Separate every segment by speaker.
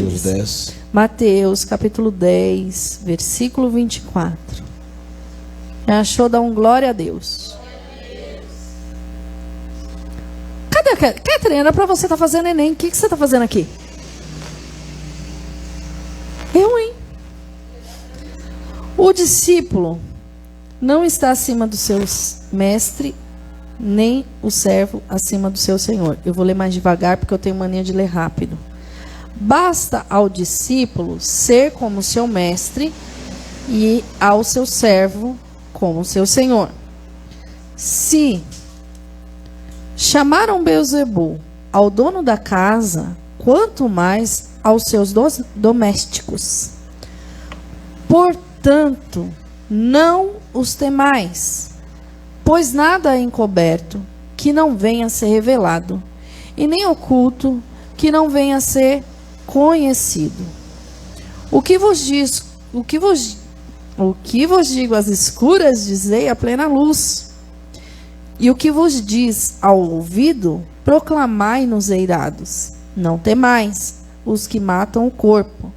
Speaker 1: Mateus 10.
Speaker 2: Mateus, capítulo 10, versículo 24. Já achou? Dá um glória a Deus. Cadê a Catherine? Era para você estar fazendo Enem. O que você está fazendo aqui? Eu, hein? O discípulo não está acima do seu mestre, nem o servo acima do seu senhor. Eu vou ler mais devagar porque eu tenho mania de ler rápido. Basta ao discípulo ser como seu mestre e ao seu servo como seu senhor. Se chamaram Beelzebul ao dono da casa, quanto mais aos seus domésticos. Portanto, não os temais, pois nada é encoberto que não venha a ser revelado, e nem oculto que não venha a ser conhecido. O que vos digo às escuras, dizei à plena luz. E o que vos diz ao ouvido, proclamai nos eirados. Não temais os que matam o corpo,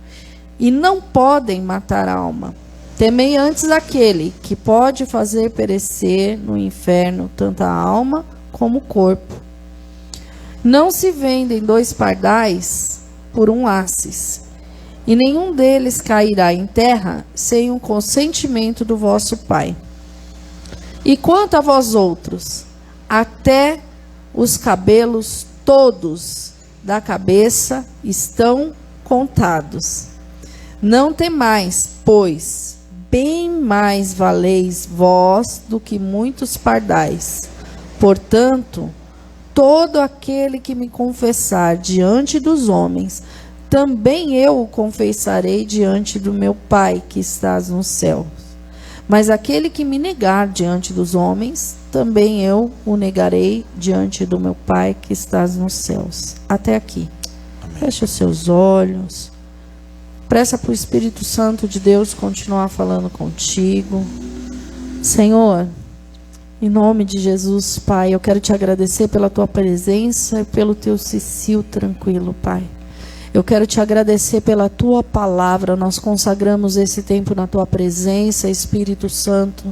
Speaker 2: e não podem matar a alma. Temei antes aquele que pode fazer perecer no inferno tanto a alma como o corpo. Não se vendem 2 pardais por um assis, e nenhum deles cairá em terra sem o consentimento do vosso Pai. E quanto a vós outros, até os cabelos todos da cabeça estão contados. Não temais, pois, bem mais valeis vós do que muitos pardais. Portanto, todo aquele que me confessar diante dos homens, também eu o confessarei diante do meu Pai que estás nos céus. Mas aquele que me negar diante dos homens, também eu o negarei diante do meu Pai que estás nos céus. Até aqui. Amém. Feche os seus olhos. Peça para o Espírito Santo de Deus continuar falando contigo. Senhor, em nome de Jesus, Pai, eu quero te agradecer pela tua presença e pelo teu cicil tranquilo, Pai. Eu quero te agradecer pela tua palavra. Nós consagramos esse tempo na tua presença, Espírito Santo.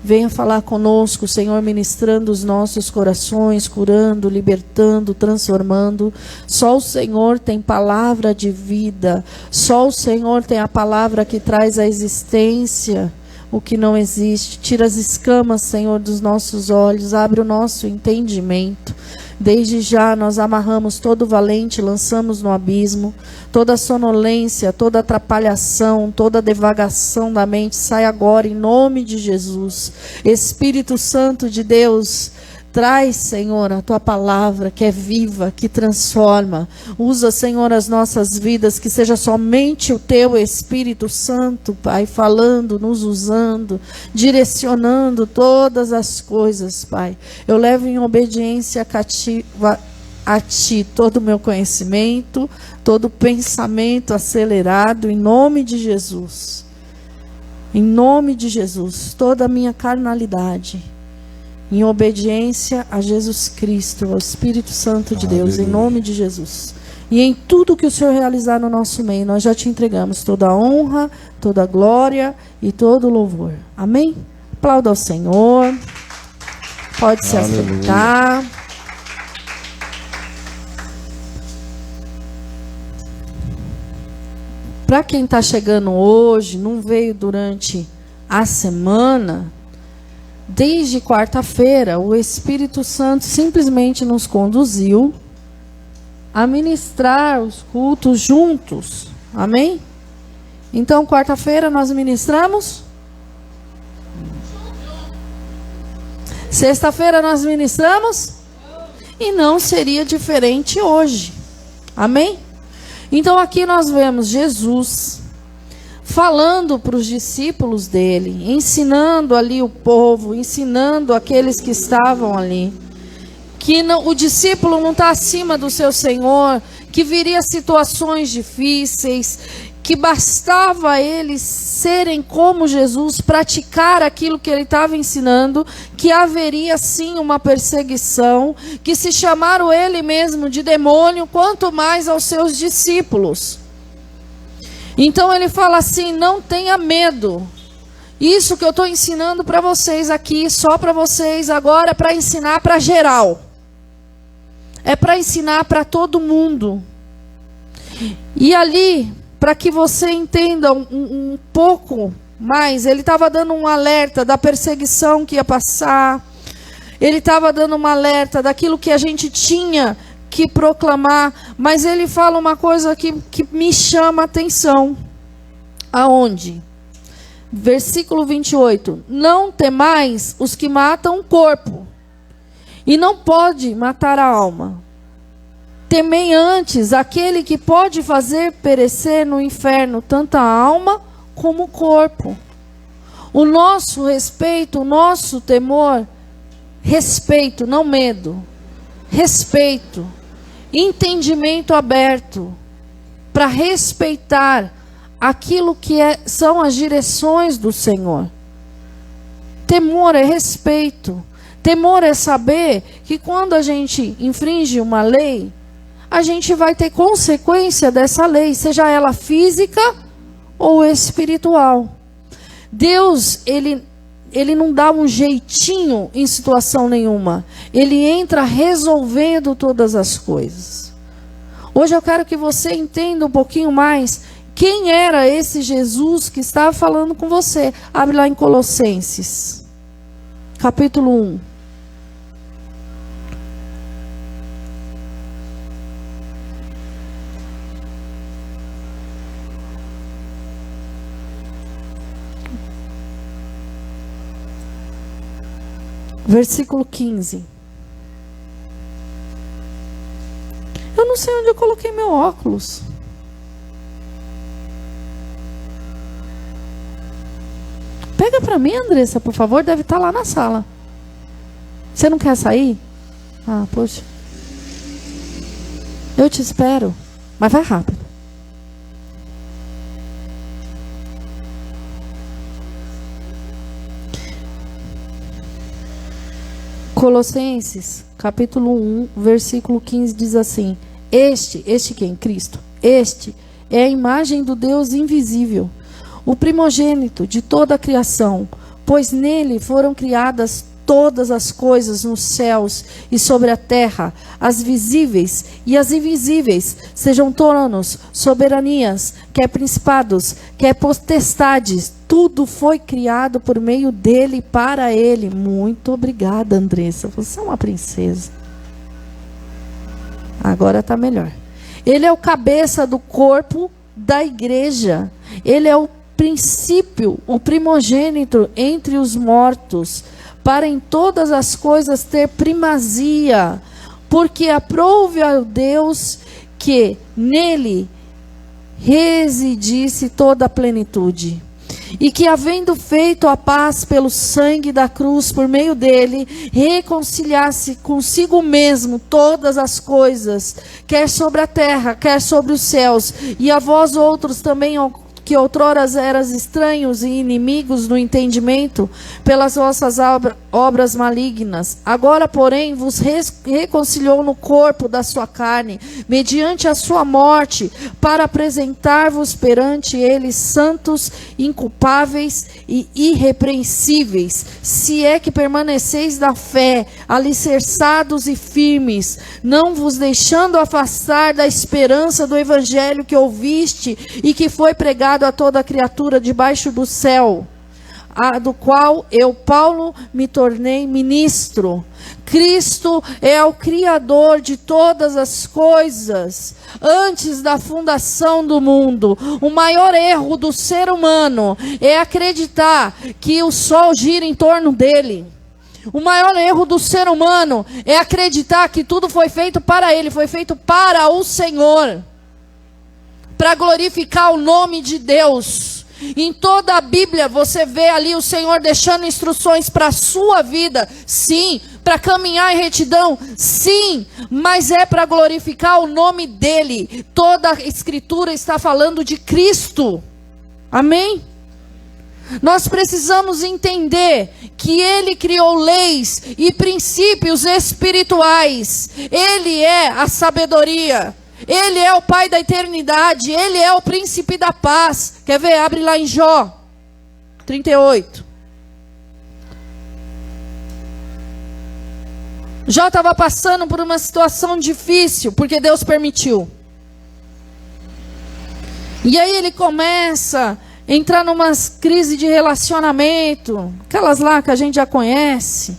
Speaker 2: Venha falar conosco, Senhor, ministrando os nossos corações, curando, libertando, transformando. Só o Senhor tem palavra de vida. Só o Senhor tem a palavra que traz à existência o que não existe. Tira as escamas, Senhor, dos nossos olhos. Abre o nosso entendimento. Desde já nós amarramos todo valente, lançamos no abismo. Toda sonolência, toda atrapalhação, toda devagação da mente, sai agora em nome de Jesus. Espírito Santo de Deus, traz, Senhor, a tua palavra que é viva, que transforma. Usa, Senhor, as nossas vidas, que seja somente o teu Espírito Santo, Pai, falando, nos usando, direcionando todas as coisas, Pai. Eu levo em obediência cativa a Ti todo o meu conhecimento, todo pensamento acelerado, em nome de Jesus. Em nome de Jesus, toda a minha carnalidade, em obediência a Jesus Cristo, ao Espírito Santo de Deus, em nome de Jesus. E em tudo que o Senhor realizar no nosso meio, nós já te entregamos toda a honra, toda a glória e todo o louvor. Amém? Aplauda ao Senhor. Pode se assentar. Para quem está chegando hoje, não veio durante a semana, desde quarta-feira, o Espírito Santo simplesmente nos conduziu a ministrar os cultos juntos. Amém? Então, quarta-feira nós ministramos. Sexta-feira nós ministramos. E não seria diferente hoje. Amém? Então, aqui nós vemos Jesus falando para os discípulos dele, ensinando ali o povo, ensinando aqueles que estavam ali, que não, o discípulo não está acima do seu Senhor, que viria situações difíceis, que bastava eles serem como Jesus, praticar aquilo que ele estava ensinando, que haveria sim uma perseguição, que se chamaram ele mesmo de demônio, quanto mais aos seus discípulos. Então ele fala assim: não tenha medo. Isso que eu estou ensinando para vocês aqui, só para vocês agora, é para ensinar para geral. É para ensinar para todo mundo. E ali, para que você entenda um pouco mais, ele estava dando um alerta da perseguição que ia passar. Ele estava dando um alerta daquilo que a gente tinha que proclamar. Mas ele fala uma coisa que me chama a atenção. Aonde? Versículo 28. Não temais os que matam o corpo, e não pode matar a alma. Temei antes aquele que pode fazer perecer no inferno tanto a alma como o corpo. O nosso respeito, o nosso temor, respeito, não medo, respeito, entendimento aberto, para respeitar aquilo que são as direções do Senhor. Temor é respeito. Temor é saber que quando a gente infringe uma lei, a gente vai ter consequência dessa lei, seja ela física ou espiritual. Deus, ele não dá um jeitinho em situação nenhuma. Ele entra resolvendo todas as coisas. Hoje eu quero que você entenda um pouquinho mais quem era esse Jesus que estava falando com você. Abre lá em Colossenses, capítulo 1. Versículo 15. Eu não sei onde eu coloquei meu óculos. Pega para mim, Andressa, por favor. Deve estar lá na sala. Você não quer sair? Ah, poxa. Eu te espero. Mas vai rápido. Colossenses, capítulo 1, versículo 15, diz assim: Este quem? Cristo. Este é a imagem do Deus invisível, o primogênito de toda a criação, pois nele foram criadas todas as coisas nos céus e sobre a terra, as visíveis e as invisíveis, sejam tronos, soberanias, quer principados, quer potestades, tudo foi criado por meio dele e para ele. Muito obrigada, Andressa, você é uma princesa. Agora está melhor. Ele é o cabeça do corpo da igreja. Ele é o princípio, o primogênito entre os mortos, para em todas as coisas ter primazia, porque aprouve ao Deus que nele residisse toda a plenitude, e que, havendo feito a paz pelo sangue da cruz, por meio dele, reconciliasse consigo mesmo todas as coisas, quer sobre a terra, quer sobre os céus, e a vós outros também, que outroras eras estranhos e inimigos no entendimento, pelas vossas obras malignas, agora, porém, vos reconciliou no corpo da sua carne, mediante a sua morte, para apresentar-vos perante ele santos, inculpáveis e irrepreensíveis, se é que permaneceis da fé, alicerçados e firmes, não vos deixando afastar da esperança do evangelho que ouviste e que foi pregado a toda criatura debaixo do céu, do qual eu, Paulo, me tornei ministro. Cristo é o Criador de todas as coisas, antes da fundação do mundo. O maior erro do ser humano é acreditar que o sol gira em torno dele. O maior erro do ser humano é acreditar que tudo foi feito para ele, foi feito para o Senhor, para glorificar o nome de Deus. Em toda a Bíblia você vê ali o Senhor deixando instruções para a sua vida, sim, para caminhar em retidão, sim, mas é para glorificar o nome dele. Toda a Escritura está falando de Cristo, amém? Nós precisamos entender que ele criou leis e princípios espirituais. Ele é a sabedoria. Ele é o Pai da eternidade, Ele é o príncipe da paz. Quer ver? Abre lá em Jó 38. Jó estava passando por uma situação difícil, porque Deus permitiu. E aí ele começa a entrar numa crise de relacionamento, aquelas lá que a gente já conhece,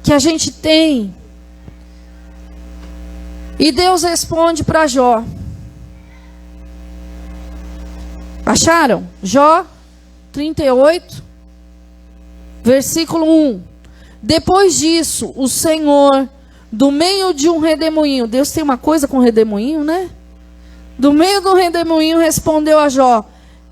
Speaker 2: que a gente tem. E Deus responde para Jó. Acharam? Jó 38, versículo 1. Depois disso, o Senhor, do meio de um redemoinho, Deus tem uma coisa com redemoinho, né? Do meio do redemoinho respondeu a Jó: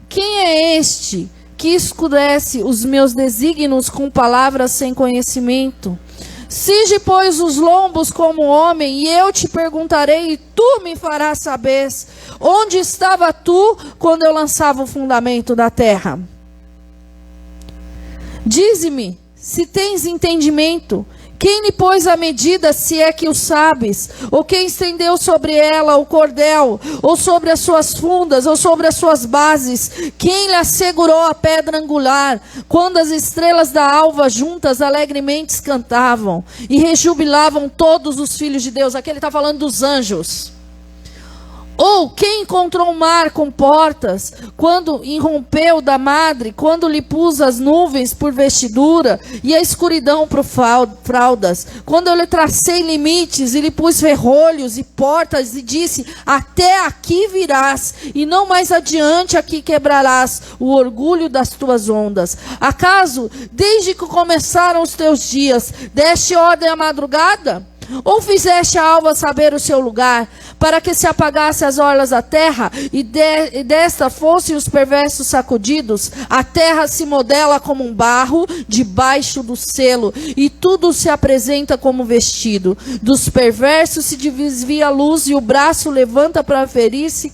Speaker 2: quem é este que escurece os meus desígnios com palavras sem conhecimento? Cinge, pois, os lombos como homem, e eu te perguntarei, e tu me farás saber. Onde estava tu quando eu lançava o fundamento da terra? Dize-me, se tens entendimento, quem lhe pôs a medida, se é que o sabes? Ou quem estendeu sobre ela o cordel? Ou sobre as suas fundas? Ou sobre as suas bases? Quem lhe assegurou a pedra angular? Quando as estrelas da alva juntas alegremente cantavam e rejubilavam todos os filhos de Deus. Aqui ele está falando dos anjos. Ou quem encontrou o mar com portas, quando irrompeu da madre, quando lhe pus as nuvens por vestidura e a escuridão por fraldas, quando eu lhe tracei limites e lhe pus ferrolhos e portas e disse, até aqui virás e não mais adiante aqui quebrarás o orgulho das tuas ondas. Acaso, desde que começaram os teus dias, deste ordem à madrugada? Ou fizeste a alva saber o seu lugar, para que se apagasse as orlas da terra, e desta fossem os perversos sacudidos? A terra se modela como um barro debaixo do selo, e tudo se apresenta como vestido. Dos perversos se desvia a luz, e o braço levanta para ferir, se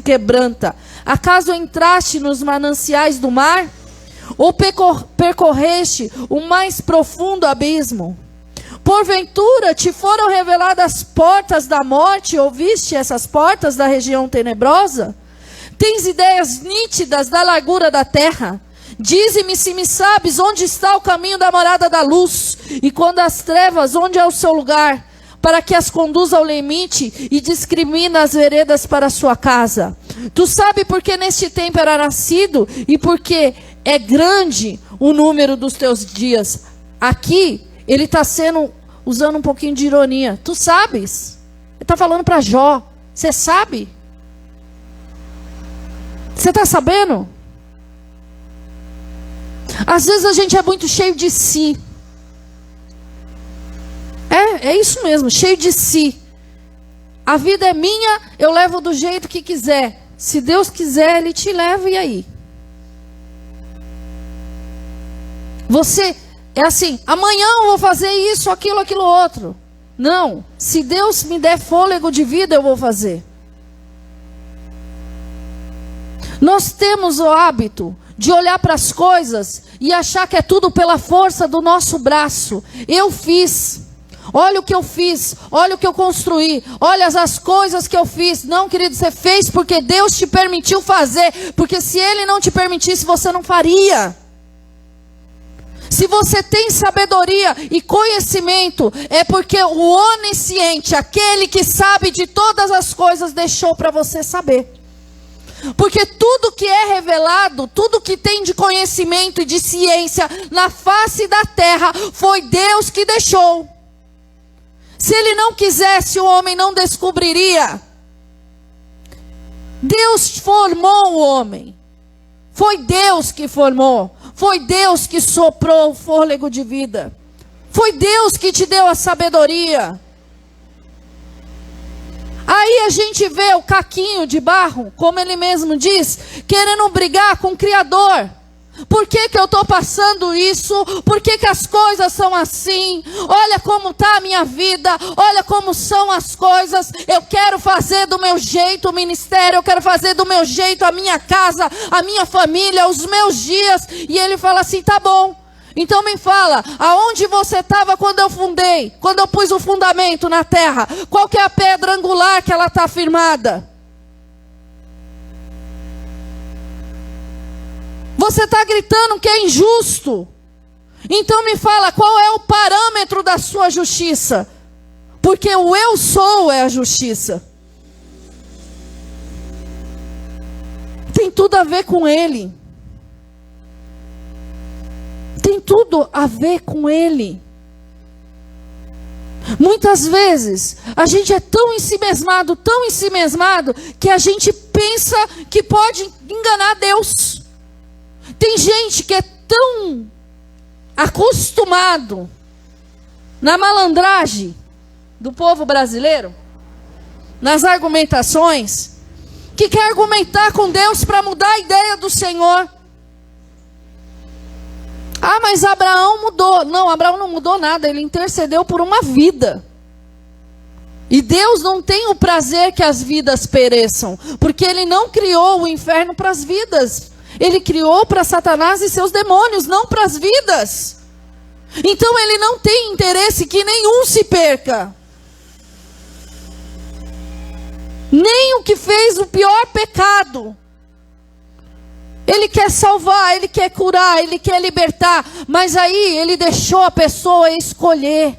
Speaker 2: quebranta. Acaso entraste nos mananciais do mar? Ou percorreste o mais profundo abismo? Porventura te foram reveladas as portas da morte, ouviste essas portas da região tenebrosa? Tens ideias nítidas da largura da terra? Dize-me se me sabes onde está o caminho da morada da luz, e quando as trevas, onde é o seu lugar, para que as conduza ao limite e discrimina as veredas para a sua casa. Tu sabes porque neste tempo era nascido, e porque é grande o número dos teus dias. Aqui ele está usando um pouquinho de ironia. Tu sabes? Ele está falando para Jó. Você sabe? Você está sabendo? Às vezes a gente é muito cheio de si. É isso mesmo, cheio de si. A vida é minha, eu levo do jeito que quiser. Se Deus quiser, Ele te leva, e aí? Você é assim, amanhã eu vou fazer isso, aquilo outro. Não, se Deus me der fôlego de vida, eu vou fazer. Nós temos o hábito de olhar para as coisas e achar que é tudo pela força do nosso braço. Eu fiz, olha o que eu fiz, olha o que eu construí, olha as coisas que eu fiz. Não, querido, você fez porque Deus te permitiu fazer, porque se Ele não te permitisse, você não faria. Se você tem sabedoria e conhecimento, é porque o onisciente, aquele que sabe de todas as coisas, deixou para você saber. Porque tudo que é revelado, tudo que tem de conhecimento e de ciência na face da terra, foi Deus que deixou. Se Ele não quisesse, o homem não descobriria. Deus formou o homem. Foi Deus que formou. Foi Deus que soprou o fôlego de vida. Foi Deus que te deu a sabedoria. Aí a gente vê o caquinho de barro, como ele mesmo diz, querendo brigar com o Criador. Por que eu estou passando isso? Por que as coisas são assim? Olha como está a minha vida. Olha como são as coisas. Eu quero fazer do meu jeito o ministério. Eu quero fazer do meu jeito a minha casa, a minha família, os meus dias. E ele fala assim, tá bom. Então me fala, aonde você estava quando eu fundei? Quando eu pus o fundamento na terra? Qual que é a pedra angular que ela está firmada? Você está gritando que é injusto. Então me fala, qual é o parâmetro da sua justiça? Porque o eu sou é a justiça. Tem tudo a ver com Ele. Tem tudo a ver com Ele. Muitas vezes, a gente é tão ensimesmado, que a gente pensa que pode enganar Deus. Tem gente que é tão acostumado na malandragem do povo brasileiro, nas argumentações, que quer argumentar com Deus para mudar a ideia do Senhor. Ah, mas Abraão mudou. Não, Abraão não mudou nada, ele intercedeu por uma vida. E Deus não tem o prazer que as vidas pereçam, porque Ele não criou o inferno para as vidas. Ele criou para Satanás e seus demônios, não para as vidas. Então Ele não tem interesse que nenhum se perca. Nem o que fez o pior pecado. Ele quer salvar, Ele quer curar, Ele quer libertar. Mas aí Ele deixou a pessoa escolher.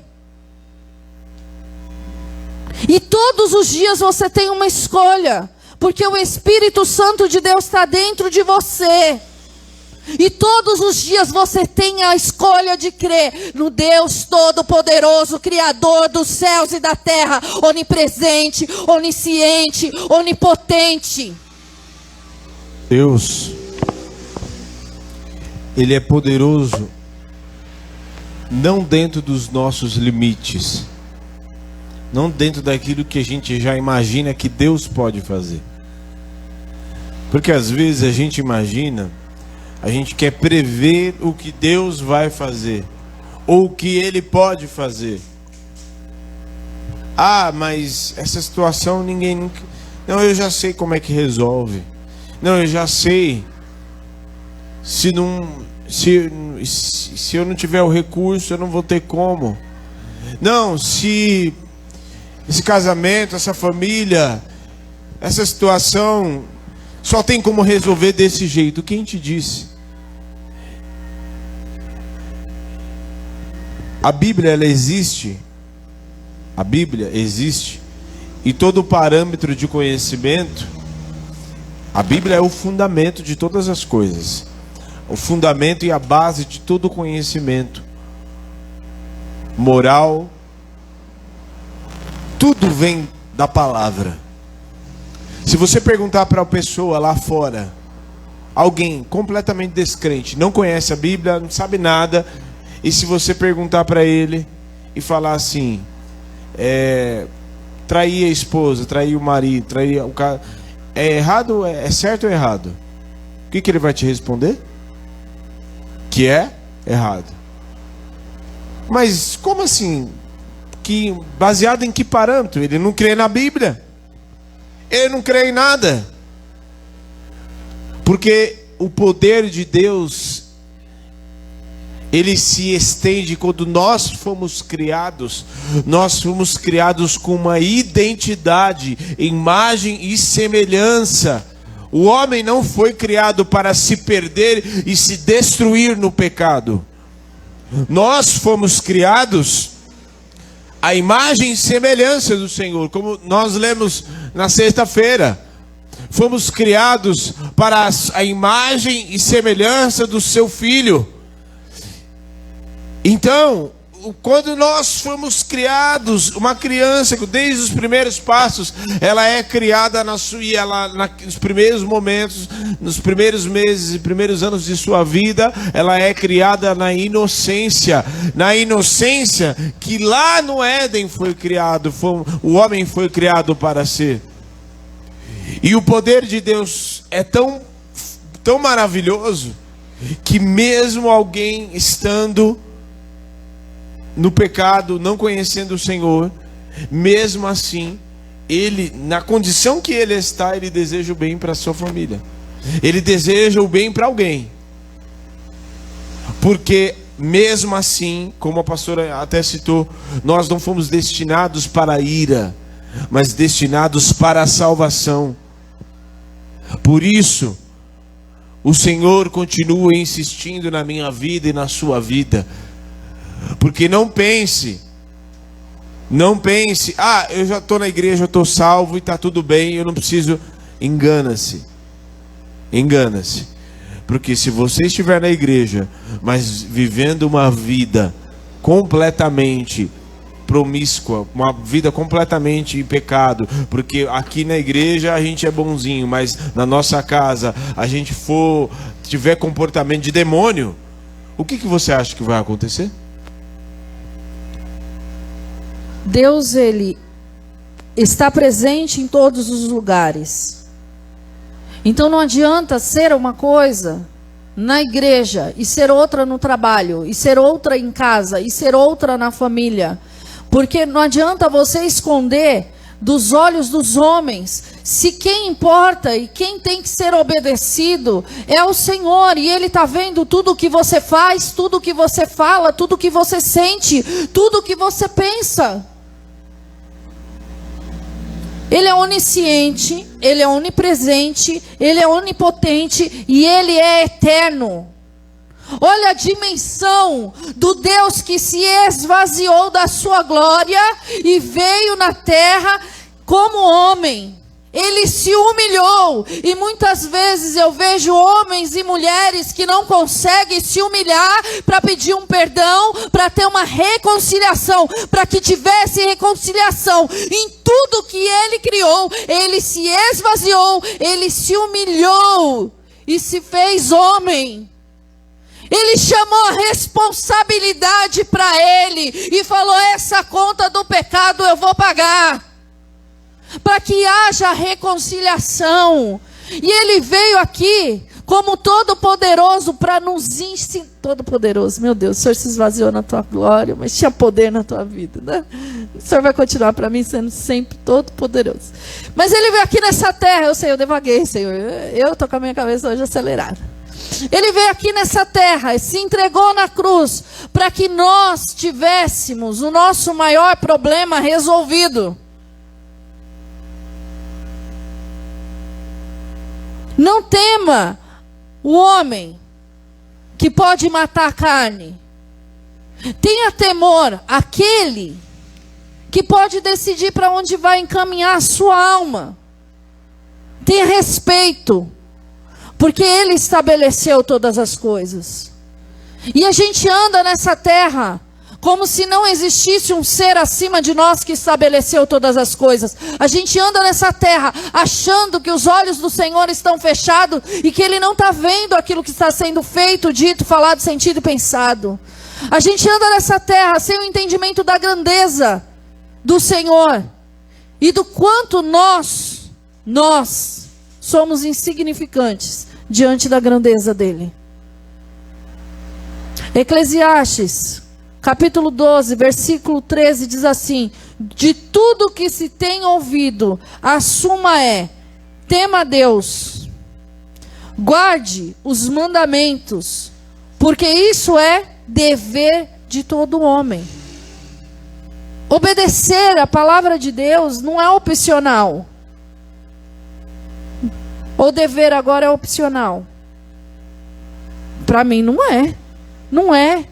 Speaker 2: E todos os dias você tem uma escolha. Porque o Espírito Santo de Deus está dentro de você. E todos os dias você tem a escolha de crer no Deus Todo-Poderoso, Criador dos céus e da terra, onipresente, onisciente, onipotente.
Speaker 1: Deus, Ele é poderoso, não dentro dos nossos limites, não dentro daquilo que a gente já imagina que Deus pode fazer. Porque às vezes a gente imagina, a gente quer prever o que Deus vai fazer, ou o que Ele pode fazer. Ah, mas essa situação ninguém nunca... Não, eu já sei como é que resolve. Não, eu já sei. Se eu não tiver o recurso, eu não vou ter como. Não, se esse casamento, essa família, essa situação só tem como resolver desse jeito. Quem te disse? A Bíblia, ela existe. A Bíblia existe. E todo parâmetro de conhecimento, a Bíblia é o fundamento de todas as coisas. O fundamento e a base de todo conhecimento moral. Tudo vem da palavra. Se você perguntar para a pessoa lá fora, alguém completamente descrente, não conhece a Bíblia, não sabe nada, e se você perguntar para ele e falar assim, trair a esposa, trair o marido, trair o cara, é errado, é certo ou errado? O que ele vai te responder? Que é errado. Mas como assim? Baseado em que parâmetro? Ele não crê na Bíblia. Ele não crê em nada. Porque o poder de Deus, ele se estende quando nós fomos criados com uma identidade, imagem e semelhança. O homem não foi criado para se perder e se destruir no pecado. Nós fomos criados à imagem e semelhança do Senhor, como nós lemos na sexta-feira. Fomos criados para a imagem e semelhança do seu Filho. Então, quando nós fomos criados, uma criança, desde os primeiros passos, ela é criada nos primeiros momentos, nos primeiros meses e primeiros anos de sua vida, ela é criada na inocência que lá no Éden foi criado, o homem foi criado para ser. E o poder de Deus é tão maravilhoso, que mesmo alguém estando no pecado, não conhecendo o Senhor, mesmo assim, ele, na condição que ele está, ele deseja o bem para a sua família. Ele deseja o bem para alguém. Porque mesmo assim, como a pastora até citou, nós não fomos destinados para a ira, mas destinados para a salvação. Por isso, o Senhor continua insistindo na minha vida e na sua vida. Porque não pense, eu já estou na igreja, eu estou salvo e está tudo bem, eu não preciso. Engana-se. Porque se você estiver na igreja, mas vivendo uma vida completamente promíscua, uma vida completamente em pecado, porque aqui na igreja a gente é bonzinho, mas na nossa casa a gente tiver comportamento de demônio, o que você acha que vai acontecer?
Speaker 2: Deus, Ele está presente em todos os lugares. Então não adianta ser uma coisa na igreja e ser outra no trabalho, e ser outra em casa, e ser outra na família. Porque não adianta você esconder dos olhos dos homens, se quem importa e quem tem que ser obedecido é o Senhor, e Ele está vendo tudo o que você faz, tudo o que você fala, tudo o que você sente, tudo o que você pensa. Ele é onisciente, Ele é onipresente, Ele é onipotente e Ele é eterno. Olha a dimensão do Deus que se esvaziou da sua glória e veio na terra como homem. Ele se humilhou, e muitas vezes eu vejo homens e mulheres que não conseguem se humilhar para pedir um perdão, para ter uma reconciliação, para que tivesse reconciliação. Em tudo que Ele criou, Ele se esvaziou, Ele se humilhou e se fez homem. Ele chamou a responsabilidade para Ele e falou: essa conta do pecado eu vou pagar, para que haja reconciliação. E Ele veio aqui como Todo-Poderoso para nos ensinar. Todo-Poderoso, meu Deus, o Senhor se esvaziou na tua glória, mas tinha poder na tua vida, né? O Senhor vai continuar para mim sendo sempre Todo-Poderoso. Mas Ele veio aqui nessa terra. Eu sei, eu devaguei, Senhor, eu estou com a minha cabeça hoje acelerada. Ele veio aqui nessa terra e se entregou na cruz para que nós tivéssemos o nosso maior problema resolvido. Não tema o homem que pode matar a carne. Tenha temor àquele que pode decidir para onde vai encaminhar a sua alma. Tenha respeito, porque Ele estabeleceu todas as coisas. E a gente anda nessa terra como se não existisse um ser acima de nós que estabeleceu todas as coisas. A gente anda nessa terra achando que os olhos do Senhor estão fechados e que Ele não está vendo aquilo que está sendo feito, dito, falado, sentido e pensado. A gente anda nessa terra sem o entendimento da grandeza do Senhor e do quanto nós somos insignificantes diante da grandeza dEle. Eclesiastes capítulo 12, versículo 13 diz assim: de tudo que se tem ouvido, a suma é: tema a Deus, guarde os mandamentos, porque isso é dever de todo homem. Obedecer a palavra de Deus não é opcional. O dever agora é opcional. Para mim não é. Não é.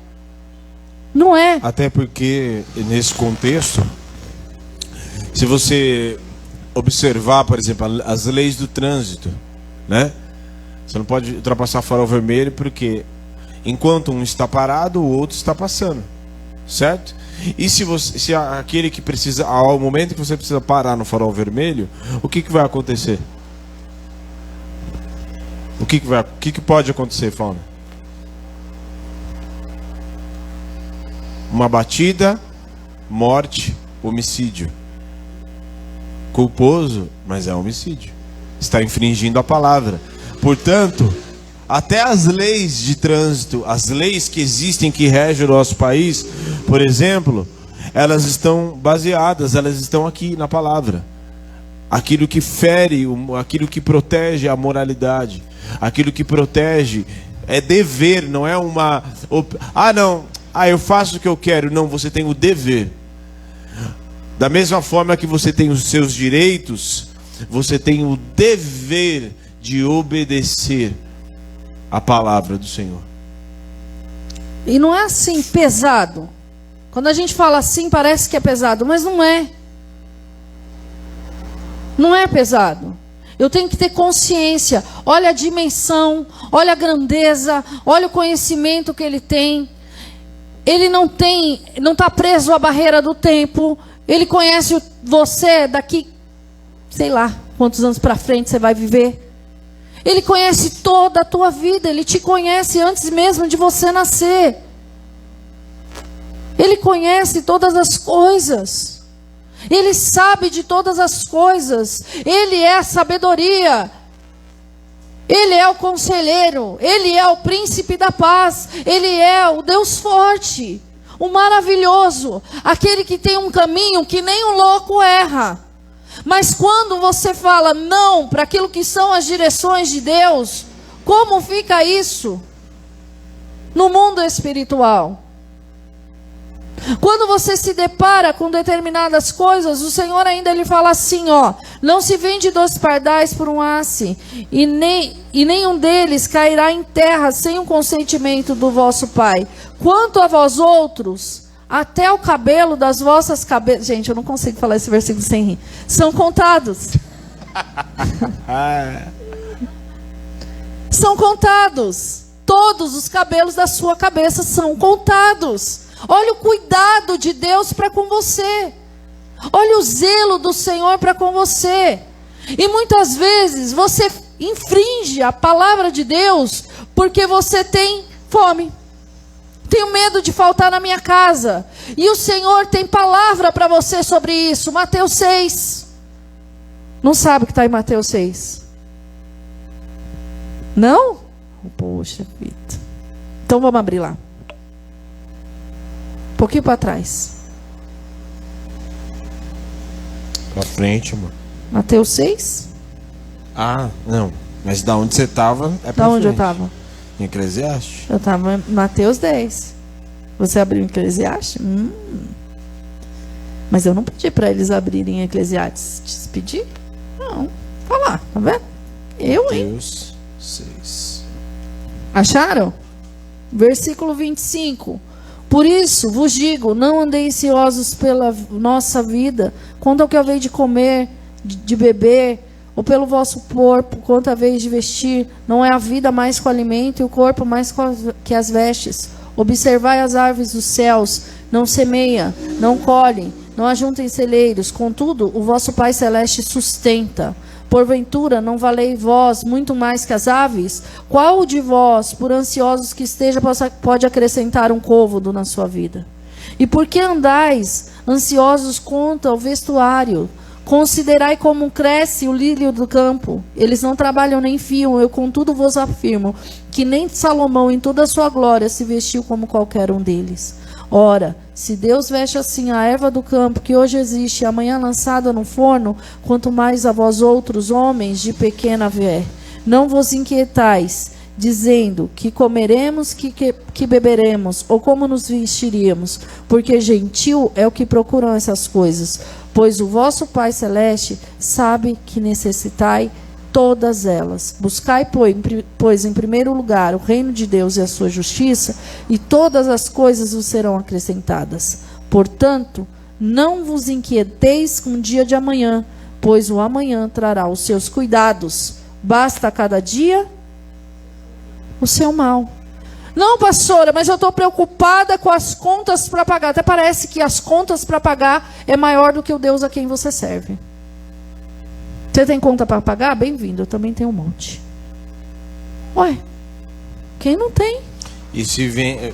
Speaker 2: Não é.
Speaker 1: Até porque, nesse contexto, se você observar, por exemplo, as leis do trânsito, né? Você não pode ultrapassar farol vermelho, porque enquanto um está parado, o outro está passando, certo? E se aquele que precisa, ao momento que você precisa parar no farol vermelho, o que vai acontecer? O que pode acontecer, Fauna? Uma batida, morte, homicídio. Culposo, mas é homicídio. Está infringindo a palavra. Portanto, até as leis de trânsito, as leis que existem, que regem o nosso país, por exemplo, elas estão baseadas, elas estão aqui na palavra. Aquilo que fere, aquilo que protege a moralidade, aquilo que protege é dever, não é uma... eu faço o que eu quero. Não, você tem o dever. Da mesma forma que você tem os seus direitos, você tem o dever de obedecer a palavra do Senhor.
Speaker 2: E não é assim, pesado. Quando a gente fala assim, parece que é pesado, mas não é. Não é pesado. Eu tenho que ter consciência. Olha a dimensão, olha a grandeza, olha o conhecimento que ele tem. Ele não está preso à barreira do tempo. Ele conhece você daqui, sei lá, quantos anos para frente você vai viver. Ele conhece toda a tua vida. Ele te conhece antes mesmo de você nascer. Ele conhece todas as coisas. Ele sabe de todas as coisas. Ele é a sabedoria. Ele é o conselheiro. Ele é o príncipe da paz. Ele é o Deus forte, o maravilhoso, aquele que tem um caminho que nem um louco erra. Mas quando você fala não para aquilo que são as direções de Deus, como fica isso no mundo espiritual? Quando você se depara com determinadas coisas, o Senhor ainda lhe fala assim, não se vende 2 pardais por um asse, e nenhum deles cairá em terra sem o consentimento do vosso Pai. Quanto a vós outros, até o cabelo das vossas cabeças... Gente, eu não consigo falar esse versículo sem rir. São contados. São contados. Todos os cabelos da sua cabeça são contados. Olha o cuidado de Deus para com você. Olha o zelo do Senhor para com você. E muitas vezes você infringe a palavra de Deus porque você tem fome. Tenho medo de faltar na minha casa. E o Senhor tem palavra para você sobre isso. Mateus 6. Não sabe o que está em Mateus 6? Não? Poxa vida. Então vamos abrir lá. Um pouquinho para trás.
Speaker 1: Para frente, mano.
Speaker 2: Mateus 6?
Speaker 1: Não. Mas da onde você estava é para frente.
Speaker 2: Da onde eu estava?
Speaker 1: Em Eclesiastes?
Speaker 2: Eu estava em Mateus 10. Você abriu em Eclesiastes? Mas eu não pedi para eles abrirem Eclesiastes. Pedi? Não. Olha lá, tá vendo?
Speaker 1: Mateus 6.
Speaker 2: Acharam? Versículo 25. Por isso vos digo, não andeis ansiosos pela nossa vida, quanto ao que haveis de comer, de beber, ou pelo vosso corpo, quanto haveis de vestir. Não é a vida mais que o alimento, e o corpo mais que as vestes. Observai as árvores dos céus, não semeia, não colhem, não ajuntam em celeiros, contudo, o vosso Pai Celeste sustenta. Porventura, não valei vós muito mais que as aves? Qual de vós, por ansiosos que esteja, pode acrescentar um côvado na sua vida? E por que andais ansiosos quanto ao vestuário? Considerai como cresce o lírio do campo. Eles não trabalham nem fiam. Eu, contudo, vos afirmo que nem Salomão, em toda a sua glória, se vestiu como qualquer um deles. Ora, se Deus veste assim a erva do campo, que hoje existe e amanhã lançada no forno, quanto mais a vós outros, homens de pequena fé. Não vos inquietais, dizendo que comeremos, que beberemos, ou como nos vestiríamos, porque gentil é o que procuram essas coisas. Pois o vosso Pai Celeste sabe que necessitai todas elas. Buscai, pois, em primeiro lugar o reino de Deus e a sua justiça, e todas as coisas vos serão acrescentadas. Portanto, não vos inquieteis com o dia de amanhã, pois o amanhã trará os seus cuidados. Basta a cada dia o seu mal. Não, pastora, mas eu estou preocupada com as contas para pagar. Até parece que as contas para pagar é maior do que o Deus a quem você serve. Você tem conta para pagar? Bem-vindo, eu também tenho um monte. Ué, quem não tem?
Speaker 1: E se vem...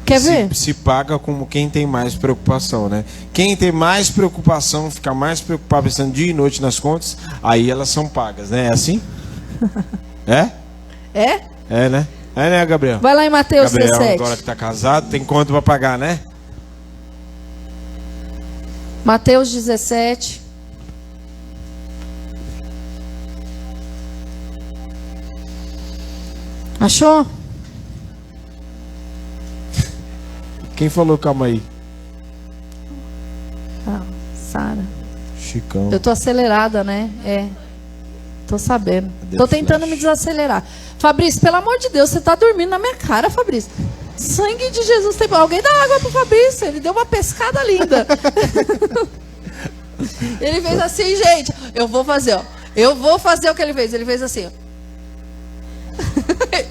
Speaker 2: Quer ver?
Speaker 1: Se paga como quem tem mais preocupação, né? Quem tem mais preocupação, fica mais preocupado pensando dia e noite nas contas, aí elas são pagas, né? É assim? É?
Speaker 2: É?
Speaker 1: É, né? É, né, Gabriel?
Speaker 2: Vai lá em Mateus
Speaker 1: Gabriel,
Speaker 2: 17.
Speaker 1: agora que tá casado, tem conta para pagar, né?
Speaker 2: Mateus 17. Achou?
Speaker 1: Quem falou calma aí?
Speaker 2: Ah, Sara.
Speaker 1: Chicão.
Speaker 2: Eu tô acelerada, né? Tô sabendo. Tô tentando me desacelerar. Fabrício, pelo amor de Deus, você tá dormindo na minha cara, Fabrício. Sangue de Jesus. Tem... Alguém dá água pro Fabrício. Ele deu uma pescada linda. Ele fez assim, gente. Eu vou fazer, ó. Eu vou fazer o que ele fez. Ele fez assim, ó.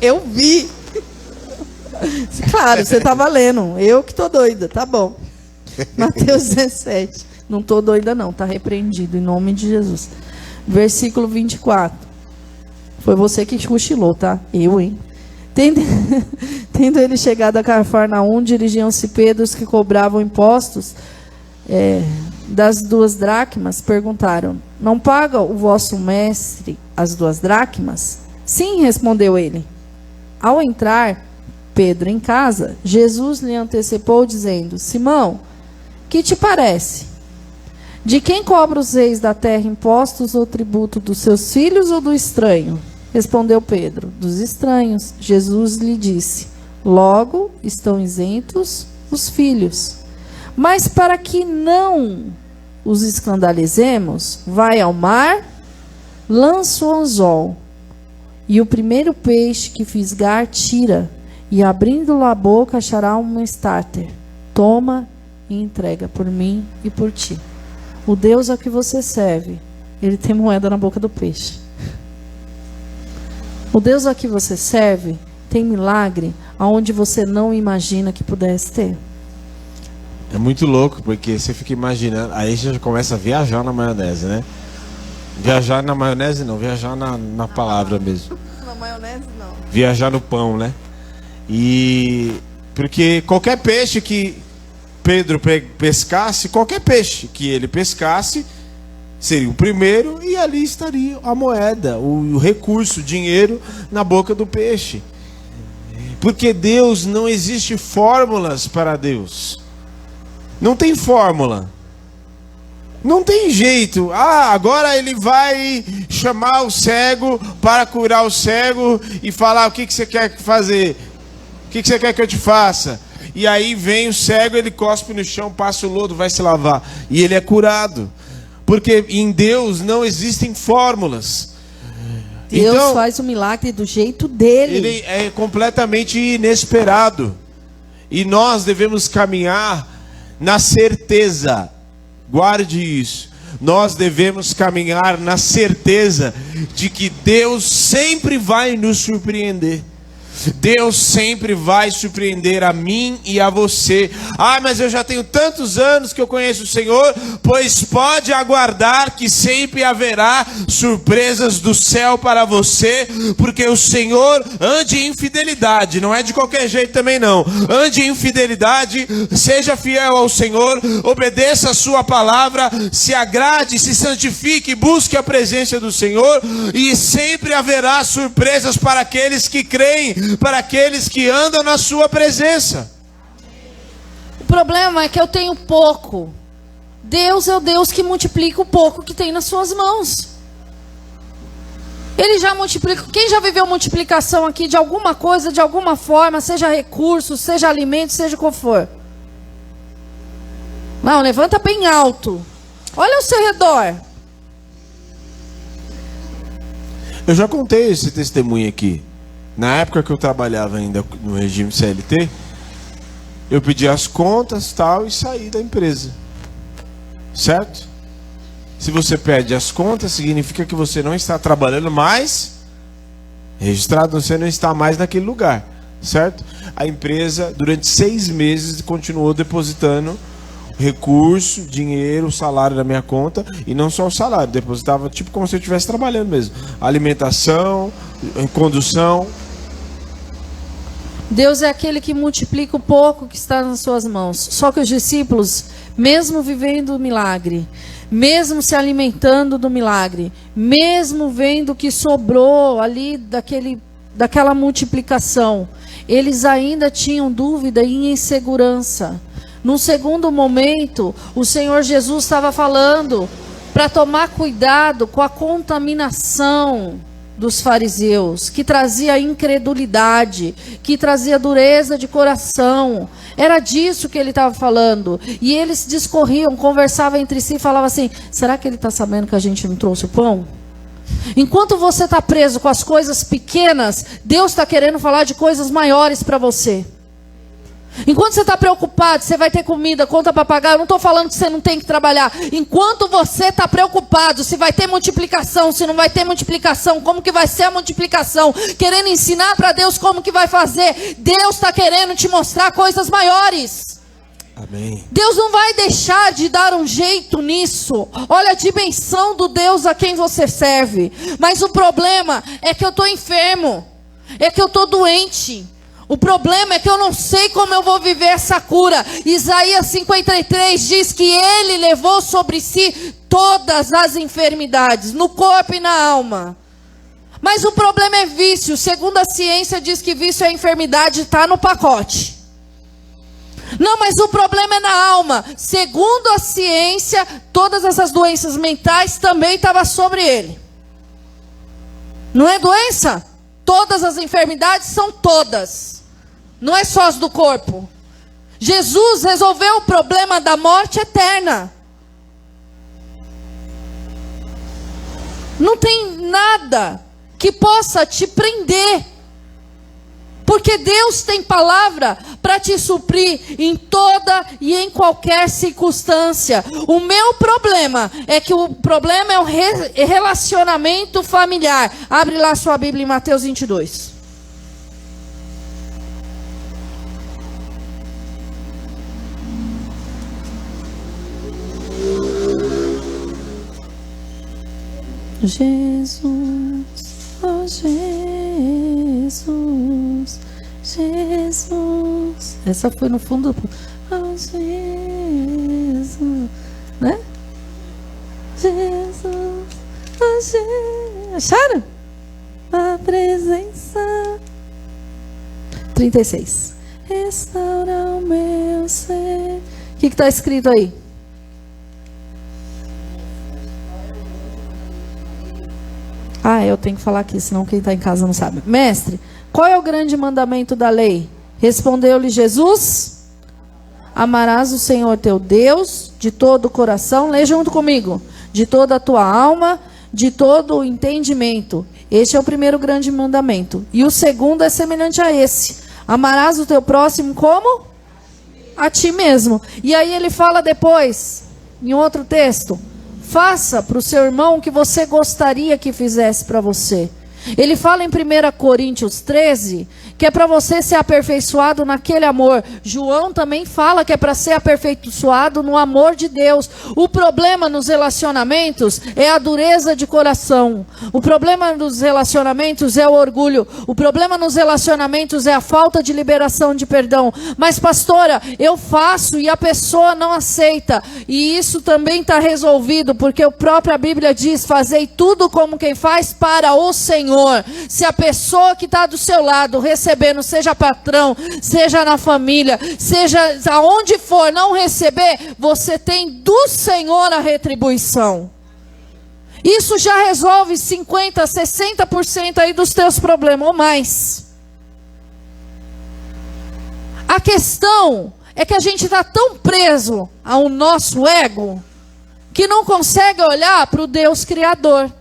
Speaker 2: Eu vi. Claro, você tá valendo. Eu que tô doida, tá bom. Mateus 17. Não tô doida não, tá repreendido em nome de Jesus. Versículo 24. Foi você que cochilou, tá? Eu, hein? Tendo ele chegado a Cafarnaum, dirigiam-se Pedros que cobravam impostos das 2 dracmas, perguntaram: não paga o vosso mestre as 2 dracmas? Sim, respondeu ele. Ao entrar Pedro em casa, Jesus lhe antecipou dizendo: Simão, que te parece? De quem cobra os reis da terra impostos ou tributo, dos seus filhos ou do estranho? Respondeu Pedro: dos estranhos. Jesus lhe disse: logo estão isentos os filhos. Mas para que não os escandalizemos, vai ao mar, lança o anzol, e o primeiro peixe que fisgar tira, e abrindo-lhe a boca achará um estáter. Toma e entrega por mim e por ti. O Deus a que você serve, ele tem moeda na boca do peixe. O Deus a que você serve tem milagre aonde você não imagina que pudesse ter.
Speaker 1: É muito louco, porque você fica imaginando, aí você já começa a viajar na maionese, né? Viajar na maionese não, viajar na palavra mesmo.
Speaker 2: Na maionese não.
Speaker 1: Viajar no pão, né? E porque qualquer peixe que Pedro pescasse, qualquer peixe que ele pescasse, seria o primeiro e ali estaria a moeda, o recurso, o dinheiro na boca do peixe. Porque Deus, não existe fórmulas para Deus. Não tem fórmula. Não tem jeito. Agora ele vai chamar o cego para curar o cego e falar: o que você quer fazer? O que você quer que eu te faça? E aí vem o cego, ele cospe no chão, passa o lodo, vai se lavar. E ele é curado. Porque em Deus não existem fórmulas.
Speaker 2: Deus
Speaker 1: então,
Speaker 2: faz o milagre do jeito dele.
Speaker 1: Ele é completamente inesperado. E nós devemos caminhar na certeza. Guarde isso. Nós devemos caminhar na certeza de que Deus sempre vai nos surpreender. Deus sempre vai surpreender a mim e a você. Mas eu já tenho tantos anos que eu conheço o Senhor. Pois pode aguardar que sempre haverá surpresas do céu para você. Porque o Senhor ande em fidelidade. Não é de qualquer jeito também não. Ande em fidelidade, seja fiel ao Senhor, obedeça a sua palavra, se agrade, se santifique, busque a presença do Senhor. E sempre haverá surpresas para aqueles que creem, para aqueles que andam na sua presença.
Speaker 2: O problema é que eu tenho pouco. Deus é o Deus que multiplica o pouco que tem nas suas mãos. Ele já multiplica. Quem já viveu multiplicação aqui de alguma coisa, de alguma forma, seja recursos, seja alimento, seja qual for? Não, levanta bem alto. Olha ao seu redor.
Speaker 1: Eu já contei esse testemunho aqui. Na época que eu trabalhava ainda no regime CLT, eu pedi as contas tal e saí da empresa. Certo? Se você pede as contas, significa que você não está trabalhando mais registrado, você não está mais naquele lugar. Certo? A empresa, durante 6 meses, continuou depositando recurso, dinheiro, salário na minha conta. E não só o salário, depositava tipo como se eu estivesse trabalhando mesmo. Alimentação, condução.
Speaker 2: Deus é aquele que multiplica o pouco que está nas suas mãos. Só que os discípulos, mesmo vivendo o milagre, mesmo se alimentando do milagre, mesmo vendo que sobrou ali daquela multiplicação, eles ainda tinham dúvida e insegurança. Num segundo momento, o Senhor Jesus estava falando para tomar cuidado com a contaminação dos fariseus, que trazia incredulidade, que trazia dureza de coração. Era disso que ele estava falando. E eles discorriam, conversavam entre si e falavam assim: será que ele está sabendo que a gente não trouxe o pão? Enquanto você está preso com as coisas pequenas, Deus está querendo falar de coisas maiores para você. Enquanto você está preocupado, você vai ter comida, conta para pagar, eu não estou falando que você não tem que trabalhar. Enquanto você está preocupado, se vai ter multiplicação, se não vai ter multiplicação, como que vai ser a multiplicação, querendo ensinar para Deus como que vai fazer, Deus está querendo te mostrar coisas maiores.
Speaker 1: Amém.
Speaker 2: Deus não vai deixar de dar um jeito nisso. Olha a dimensão do Deus a quem você serve. Mas o problema é que eu estou enfermo, é que eu estou doente. O problema é que eu não sei como eu vou viver essa cura. Isaías 53 diz que Ele levou sobre si todas as enfermidades, no corpo e na alma. Mas o problema é vício. Segundo a ciência diz que vício é enfermidade, está no pacote. Não, mas o problema é na alma. Segundo a ciência, todas essas doenças mentais também estavam sobre Ele. Não é doença? Todas as enfermidades são todas. Não é só as do corpo. Jesus resolveu o problema da morte eterna. Não tem nada que possa te prender. Porque Deus tem palavra para te suprir em toda e em qualquer circunstância. O meu problema é que o problema é o relacionamento familiar. Abre lá sua Bíblia em Mateus 22. Jesus, oh Jesus, Jesus. Essa foi no fundo do... Oh Jesus, né? Jesus, oh Jesus. Acharam? A presença. 36. Restaura o meu ser. O que está escrito aí? Ah, eu tenho que falar aqui, senão quem está em casa não sabe. Mestre, qual é o grande mandamento da lei? Respondeu-lhe Jesus: amarás o Senhor teu Deus de todo o coração, lê junto comigo, de toda a tua alma, de todo o entendimento. Este é o primeiro grande mandamento. E o segundo é semelhante a esse: amarás o teu próximo como? A ti mesmo. E aí ele fala depois, em outro texto: faça para o seu irmão o que você gostaria que fizesse para você. Ele fala em 1 Coríntios 13 que é para você ser aperfeiçoado naquele amor. João também fala que é para ser aperfeiçoado no amor de Deus. O problema nos relacionamentos é a dureza de coração. O problema nos relacionamentos é o orgulho. O problema nos relacionamentos é a falta de liberação de perdão. Mas pastora, eu faço e a pessoa não aceita. E isso também está resolvido, porque a própria Bíblia diz: fazei tudo como quem faz para o Senhor. Se a pessoa que está do seu lado recebendo, seja patrão, seja na família, seja aonde for, não receber, você tem do Senhor a retribuição. Isso já resolve 50%, 60% aí dos teus problemas ou mais. A questão é que a gente está tão preso ao nosso ego que não consegue olhar para o Deus Criador.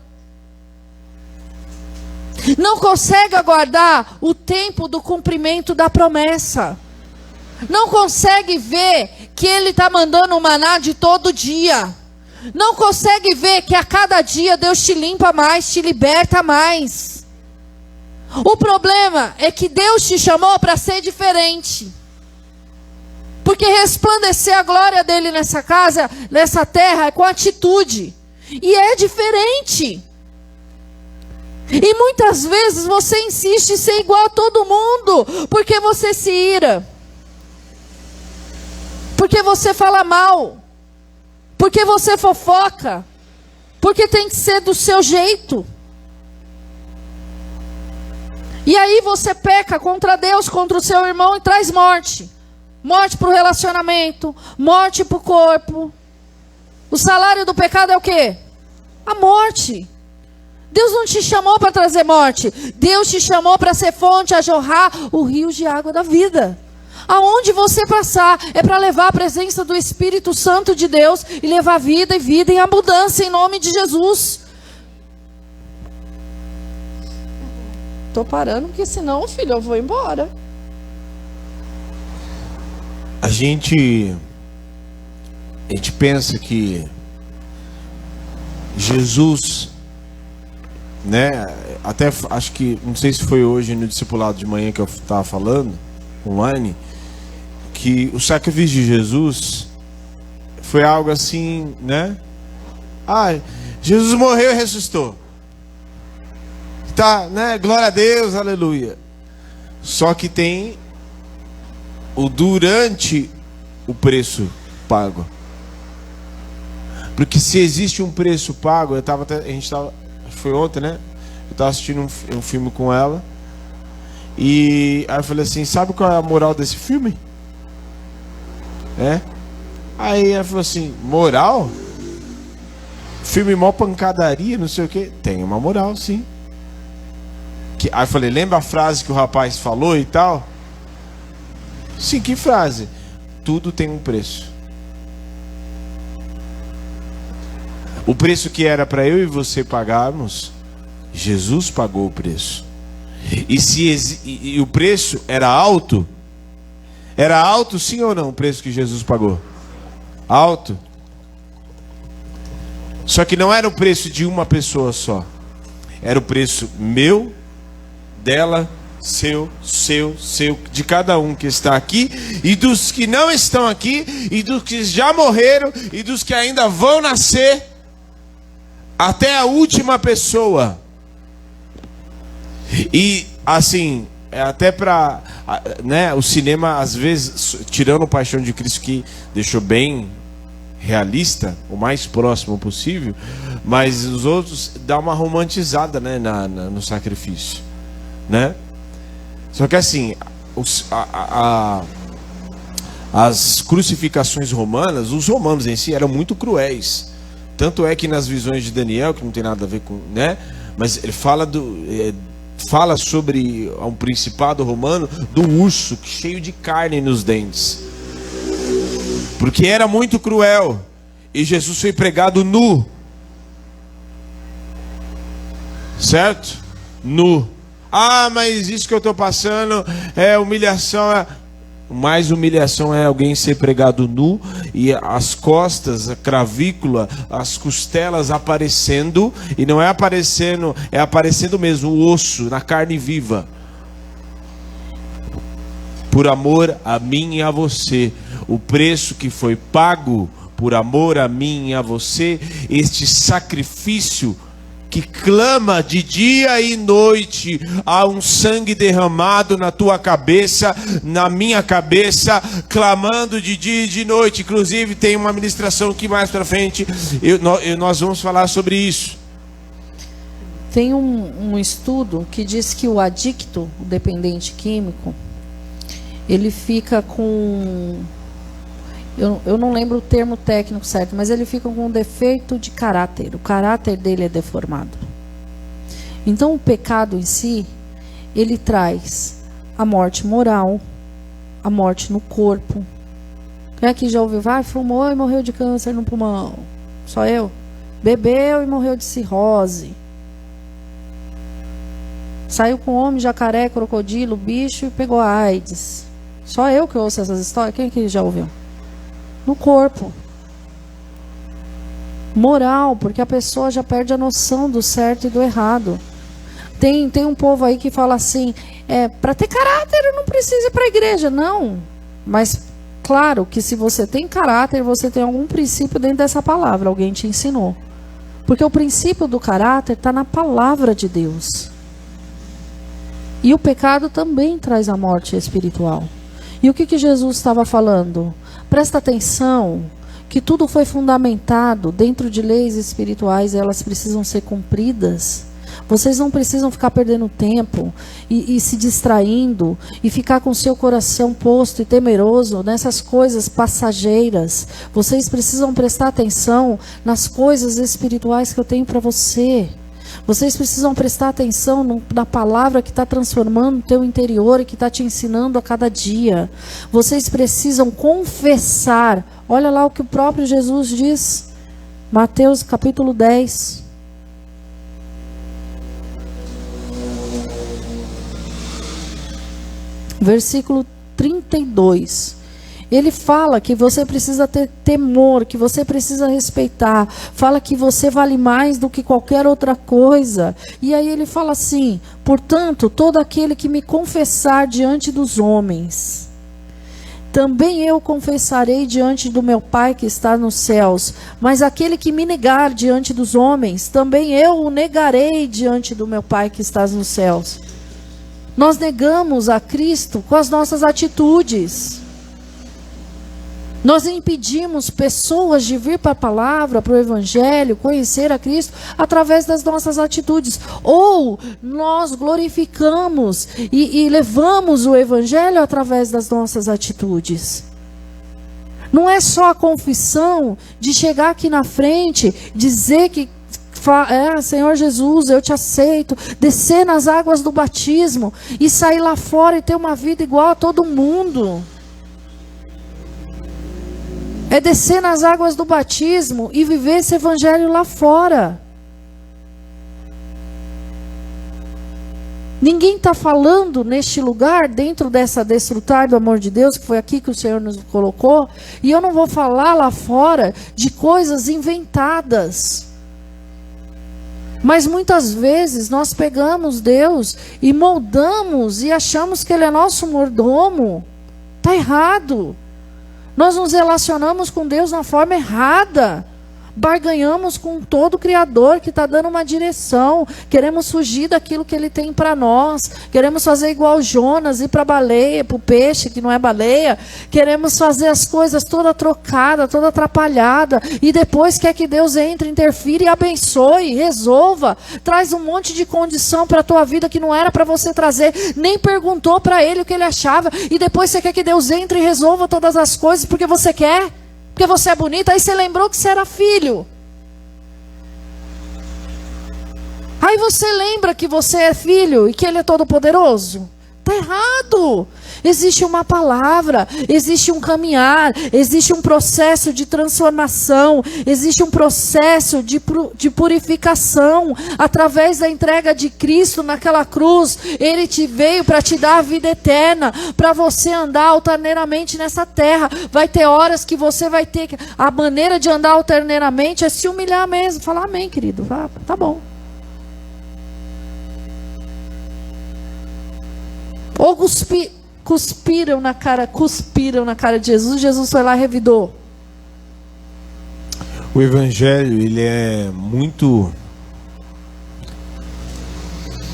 Speaker 2: Não consegue aguardar o tempo do cumprimento da promessa. Não consegue ver que Ele está mandando o maná de todo dia. Não consegue ver que a cada dia Deus te limpa mais, te liberta mais. O problema é que Deus te chamou para ser diferente. Porque resplandecer a glória dEle nessa casa, nessa terra, é com atitude. E é diferente. E muitas vezes você insiste em ser igual a todo mundo, porque você se ira, porque você fala mal, porque você fofoca, porque tem que ser do seu jeito. E aí você peca contra Deus, contra o seu irmão e traz morte. Morte para o relacionamento, morte para o corpo. O salário do pecado é o quê? A morte. Deus não te chamou para trazer morte. Deus te chamou para ser fonte a jorrar o rio de água da vida. Aonde você passar é para levar a presença do Espírito Santo de Deus e levar vida e vida em abundância em nome de Jesus. Tô parando porque senão, filho, eu vou embora.
Speaker 1: A gente pensa que Jesus, né? Até acho que, não sei se foi hoje no discipulado de manhã que eu estava falando online, que o sacrifício de Jesus foi algo assim, né? Jesus morreu e ressuscitou. Tá, né? Glória a Deus, aleluia. Só que tem o durante o preço pago. Porque se existe um preço pago, foi ontem, né? Eu estava assistindo um filme com ela. E aí eu falei assim, sabe qual é a moral desse filme? Aí ela falou assim, moral? Filme mó pancadaria, não sei o que. Tem uma moral, sim. Aí eu falei, lembra a frase que o rapaz falou e tal? Sim, que frase? Tudo tem um preço. O preço que era para eu e você pagarmos, Jesus pagou o preço. E o preço era alto? Era alto, sim ou não, o preço que Jesus pagou? Alto. Só que não era o preço de uma pessoa só. Era o preço meu, dela, seu, de cada um que está aqui, e dos que não estão aqui, e dos que já morreram, e dos que ainda vão nascer, até a última pessoa. E assim, até para, né, o cinema às vezes, tirando o Paixão de Cristo, que deixou bem realista, o mais próximo possível, mas os outros dá uma romantizada, né, no sacrifício, né? Só que assim, as crucificações romanas, os romanos em si eram muito cruéis. Tanto é que nas visões de Daniel, que não tem nada a ver com, né? Mas ele fala sobre um principado romano do urso cheio de carne nos dentes, porque era muito cruel. E Jesus foi pregado nu, certo? Nu. Mas isso que eu estou passando é humilhação. Mais humilhação é alguém ser pregado nu e as costas, a cravícula, as costelas aparecendo. E não é aparecendo, é aparecendo mesmo o osso na carne viva. Por amor a mim e a você. O preço que foi pago por amor a mim e a você. Este sacrifício que clama de dia e noite, há um sangue derramado na tua cabeça, na minha cabeça, clamando de dia e de noite. Inclusive tem uma ministração aqui mais para frente, nós vamos falar sobre isso.
Speaker 2: Tem um estudo que diz que o adicto, o dependente químico, ele fica com... Eu não lembro o termo técnico certo, mas ele fica com um defeito de caráter. O caráter dele é deformado. Então o pecado em si, ele traz a morte moral, a morte no corpo. Quem aqui já ouviu? Fumou e morreu de câncer no pulmão. Só eu. Bebeu e morreu de cirrose. Saiu com homem, jacaré, crocodilo, bicho e pegou a AIDS. Só eu que ouço essas histórias. Quem aqui já ouviu? No corpo. Moral, porque a pessoa já perde a noção do certo e do errado. Tem um povo aí que fala assim, para ter caráter eu não preciso ir para a igreja. Não, mas claro que se você tem caráter, você tem algum princípio dentro dessa palavra, alguém te ensinou. Porque o princípio do caráter está na palavra de Deus. E o pecado também traz a morte espiritual. E o que Jesus estava falando? Presta atenção, que tudo foi fundamentado dentro de leis espirituais, e elas precisam ser cumpridas. Vocês não precisam ficar perdendo tempo e se distraindo e ficar com seu coração posto e temeroso nessas coisas passageiras. Vocês precisam prestar atenção nas coisas espirituais que eu tenho para você. Vocês precisam prestar atenção na palavra que está transformando o teu interior e que está te ensinando a cada dia. Vocês precisam confessar. Olha lá o que o próprio Jesus diz. Mateus capítulo 10. Versículo 32. Ele fala que você precisa ter temor, que você precisa respeitar. Fala que você vale mais do que qualquer outra coisa. E aí ele fala assim: portanto, todo aquele que me confessar diante dos homens, também eu confessarei diante do meu Pai que está nos céus. Mas aquele que me negar diante dos homens, também eu o negarei diante do meu Pai que está nos céus. Nós negamos a Cristo com as nossas atitudes. Nós impedimos pessoas de vir para a palavra, para o Evangelho, conhecer a Cristo, através das nossas atitudes. Ou nós glorificamos e levamos o Evangelho através das nossas atitudes. Não é só a confissão de chegar aqui na frente, dizer que Senhor Jesus, eu te aceito, descer nas águas do batismo e sair lá fora e ter uma vida igual a todo mundo. É descer nas águas do batismo e viver esse evangelho lá fora. Ninguém está falando neste lugar, dentro dessa desfrutar do amor de Deus, que foi aqui que o Senhor nos colocou, e eu não vou falar lá fora de coisas inventadas. Mas muitas vezes nós pegamos Deus e moldamos e achamos que Ele é nosso mordomo. Está errado. Nós nos relacionamos com Deus de uma forma errada. Barganhamos com todo o Criador que está dando uma direção. Queremos fugir daquilo que Ele tem para nós. Queremos fazer igual Jonas, ir para a baleia, para o peixe que não é baleia. Queremos fazer as coisas toda trocada, toda atrapalhada. E depois quer que Deus entre, interfira e abençoe, resolva. Traz um monte de condição para a tua vida que não era para você trazer. Nem perguntou para Ele o que Ele achava. E depois você quer que Deus entre e resolva todas as coisas porque você quer. Porque você é bonita, aí você lembrou que você era filho. Aí você lembra que você é filho e que Ele é todo poderoso. Está errado. Existe uma palavra, existe um caminhar, existe um processo de transformação, existe um processo de purificação. Através da entrega de Cristo naquela cruz, Ele te veio para te dar a vida eterna, para você andar altaneiramente nessa terra. Vai ter horas que você vai ter... A maneira de andar altaneiramente é se humilhar mesmo. Falar amém, querido. Tá bom. Ou cuspiram na cara de Jesus. Jesus foi lá e revidou.
Speaker 1: O Evangelho, ele é muito...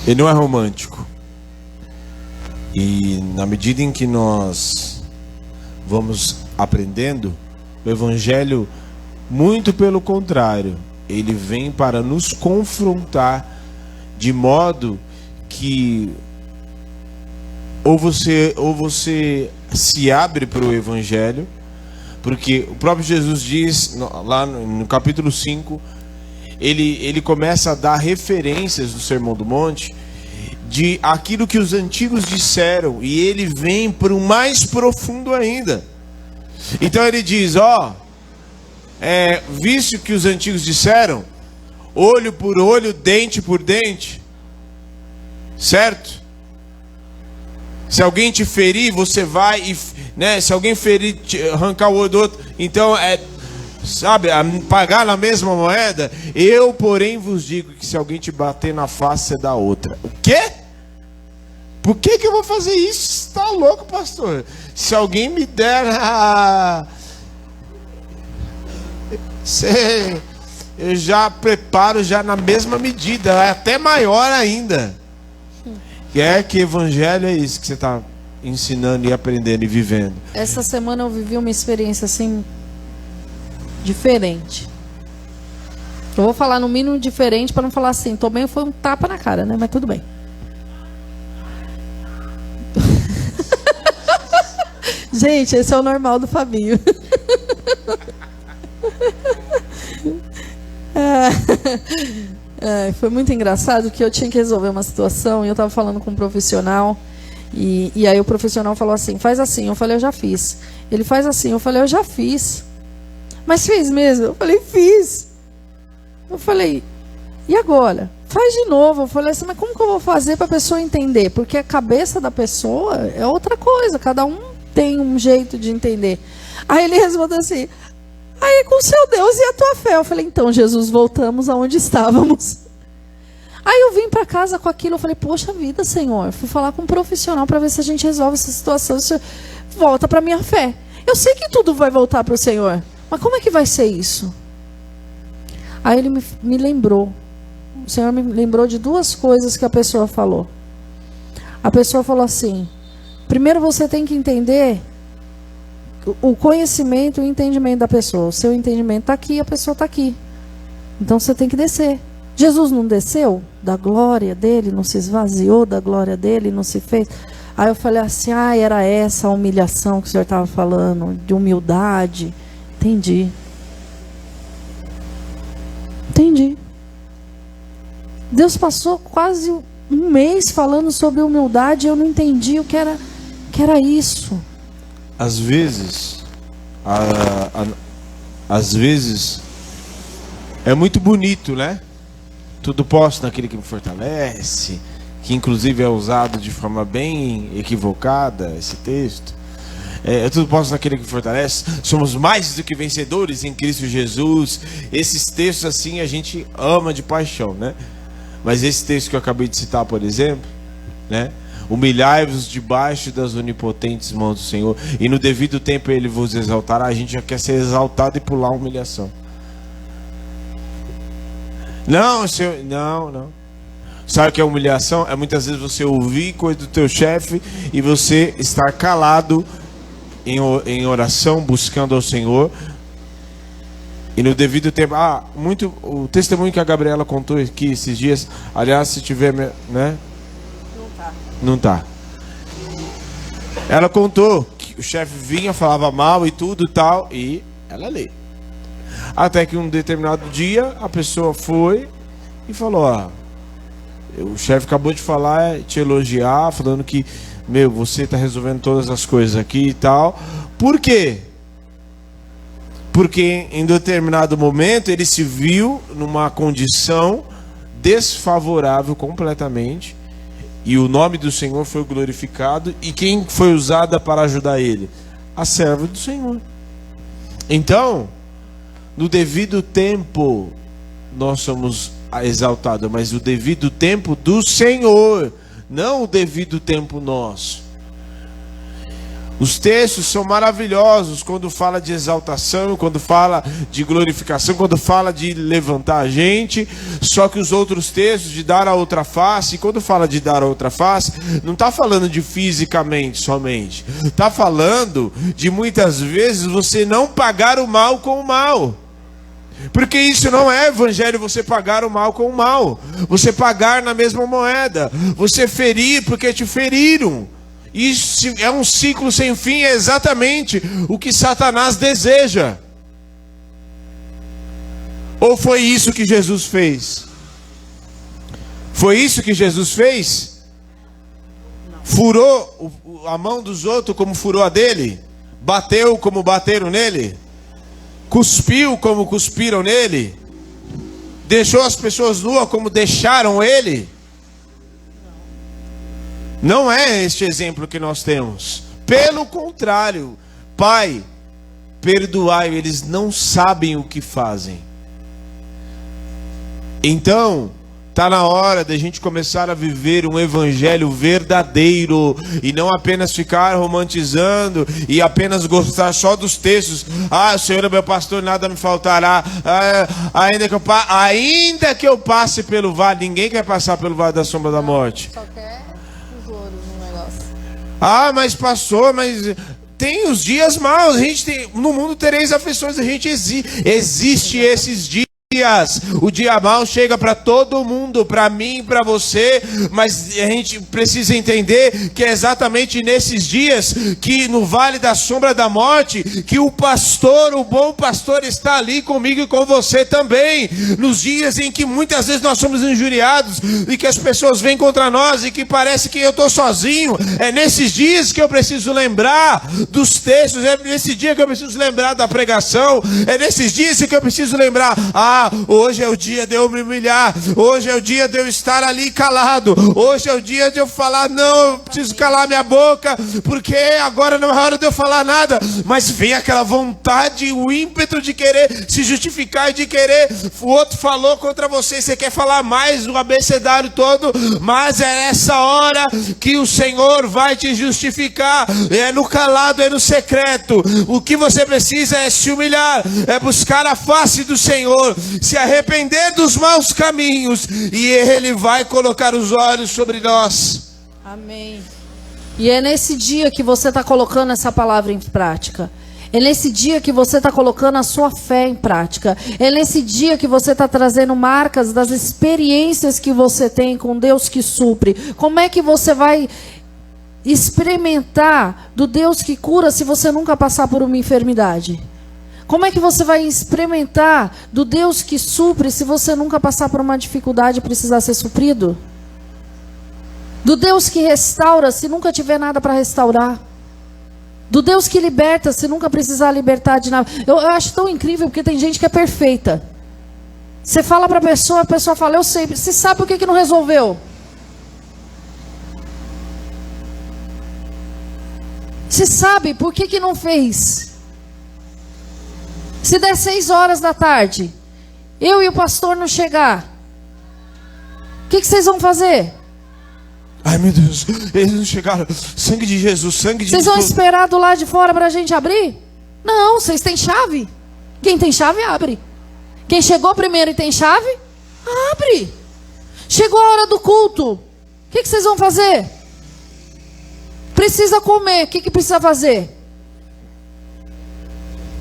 Speaker 1: Ele não é romântico. E na medida em que nós vamos aprendendo, o Evangelho, muito pelo contrário, ele vem para nos confrontar, de modo que ou você se abre para o Evangelho, porque o próprio Jesus diz, lá no capítulo 5, ele começa a dar referências no Sermão do Monte, de aquilo que os antigos disseram, e ele vem para o mais profundo ainda. Então ele diz, visto que os antigos disseram, olho por olho, dente por dente, certo? Se alguém te ferir, você vai e, se alguém ferir, arrancar o olho do outro, então pagar na mesma moeda. Eu, porém, vos digo que se alguém te bater na face, você dá outra. O quê? Por que eu vou fazer isso? Você tá louco, pastor? Se alguém me der eu já preparo já na mesma medida, até maior ainda. Que evangelho é isso que você está ensinando e aprendendo e vivendo?
Speaker 2: Essa semana eu vivi uma experiência assim diferente. Eu vou falar no mínimo diferente para não falar assim. Também foi um tapa na cara, né? Mas tudo bem. Gente, esse é o normal do Fabinho. Foi muito engraçado que eu tinha que resolver uma situação e eu estava falando com um profissional e aí o profissional falou assim, faz assim. Eu falei, eu já fiz. Ele faz assim. Eu falei, eu já fiz. Mas fez mesmo? Eu falei, fiz. Eu falei, e agora? Faz de novo. Eu falei assim, mas como que eu vou fazer para a pessoa entender? Porque a cabeça da pessoa é outra coisa. Cada um tem um jeito de entender. Aí ele respondeu assim, aí com o seu Deus e a tua fé. Eu falei, então, Jesus, voltamos aonde estávamos. Aí eu vim para casa com aquilo, eu falei, poxa vida, Senhor. Fui falar com um profissional para ver se a gente resolve essa situação. Você volta para a minha fé. Eu sei que tudo vai voltar para o Senhor, mas como é que vai ser isso? Aí ele me lembrou. O Senhor me lembrou de duas coisas que a pessoa falou. A pessoa falou assim, primeiro você tem que entender o conhecimento e o entendimento da pessoa. O seu entendimento está aqui, a pessoa está aqui. Então você tem que descer. Jesus não desceu da glória dele, não se esvaziou da glória dele, não se fez. Aí eu falei assim, era essa a humilhação que o senhor estava falando, de humildade. Entendi. Deus passou quase um mês falando sobre humildade e eu não entendi o que era isso.
Speaker 1: Às vezes, às vezes é muito bonito, né? Tudo posso naquele que me fortalece, que inclusive é usado de forma bem equivocada esse texto. Tudo posso naquele que me fortalece. Somos mais do que vencedores em Cristo Jesus. Esses textos assim a gente ama de paixão, né? Mas esse texto que eu acabei de citar, por exemplo, né? Humilhai-vos debaixo das onipotentes mãos do Senhor, e no devido tempo Ele vos exaltará. A gente já quer ser exaltado e pular a humilhação. Não, Senhor, não. Sabe o que é humilhação? É muitas vezes você ouvir coisa do teu chefe e você estar calado em oração, buscando ao Senhor. E no devido tempo, o testemunho que a Gabriela contou aqui esses dias, aliás, se tiver, né? Não tá. Ela contou que o chefe vinha, falava mal e tudo e tal, e ela lê. Até que um determinado dia a pessoa foi e falou, o chefe acabou de falar, te elogiar, falando que, você está resolvendo todas as coisas aqui e tal. Por quê? Porque em determinado momento ele se viu numa condição desfavorável completamente. E o nome do Senhor foi glorificado. E quem foi usada para ajudar ele? A serva do Senhor. Então, no devido tempo, nós somos exaltados. Mas o devido tempo do Senhor, não o devido tempo nosso. Os textos são maravilhosos quando fala de exaltação, quando fala de glorificação, quando fala de levantar a gente. Só que os outros textos de dar a outra face, quando fala de dar a outra face, não está falando de fisicamente somente. Está falando de muitas vezes você não pagar o mal com o mal. Porque isso não é evangelho, você pagar o mal com o mal. Você pagar na mesma moeda. Você ferir porque te feriram. Isso é um ciclo sem fim, é exatamente o que Satanás deseja. Ou foi isso que Jesus fez? Foi isso que Jesus fez? Furou a mão dos outros como furou a dele? Bateu como bateram nele? Cuspiu como cuspiram nele? Deixou as pessoas nuas como deixaram ele? Não é este exemplo que nós temos. Pelo contrário, Pai, perdoai, eles não sabem o que fazem. Então, está na hora da gente começar a viver um evangelho verdadeiro e não apenas ficar romantizando e apenas gostar só dos textos. O Senhor é meu pastor, nada me faltará. Ainda que eu passe pelo vale, ninguém quer passar pelo vale da sombra da morte.
Speaker 2: Só quer os ouros no negócio.
Speaker 1: Mas pastor, mas tem os dias maus. A gente tem, no mundo tereis aflições. A gente existe esses dias. O dia mau chega para todo mundo, para mim, para você, mas a gente precisa entender que é exatamente nesses dias que no vale da sombra da morte, que o pastor, o bom pastor está ali comigo e com você também. Nos dias em que muitas vezes nós somos injuriados e que as pessoas vêm contra nós e que parece que eu estou sozinho, é nesses dias que eu preciso lembrar dos textos, é nesse dia que eu preciso lembrar da pregação, é nesses dias que eu preciso lembrar, hoje é o dia de eu me humilhar, hoje é o dia de eu estar ali calado, hoje é o dia de eu falar, não, eu preciso calar minha boca, porque agora não é hora de eu falar nada, mas vem aquela vontade, o ímpeto de querer se justificar e de querer, o outro falou contra você, você quer falar mais o abecedário todo, mas é essa hora que o Senhor vai te justificar, é no calado, é no secreto, o que você precisa é se humilhar, é buscar a face do Senhor, se arrepender dos maus caminhos, e Ele vai colocar os olhos sobre nós.
Speaker 2: Amém. E é nesse dia que você está colocando essa palavra em prática. É nesse dia que você está colocando a sua fé em prática. É nesse dia que você está trazendo marcas das experiências que você tem com Deus que supre. Como é que você vai experimentar do Deus que cura se você nunca passar por uma enfermidade? Como é que você vai experimentar do Deus que supre se você nunca passar por uma dificuldade e precisar ser suprido? Do Deus que restaura se nunca tiver nada para restaurar? Do Deus que liberta se nunca precisar libertar de nada? Eu acho tão incrível porque tem gente que é perfeita. Você fala para a pessoa fala, eu sei. Você sabe por que não resolveu? Você sabe por que não fez? Se der 6 horas da tarde, eu e o pastor não chegar, o que vocês vão fazer?
Speaker 1: Ai meu Deus, eles não chegaram. Sangue de Jesus, sangue de Jesus.
Speaker 2: Vocês vão esperar do lado de fora para a gente abrir? Não, vocês têm chave. Quem tem chave, abre. Quem chegou primeiro e tem chave, abre. Chegou a hora do culto, o que vocês vão fazer? Precisa comer, o que precisa fazer?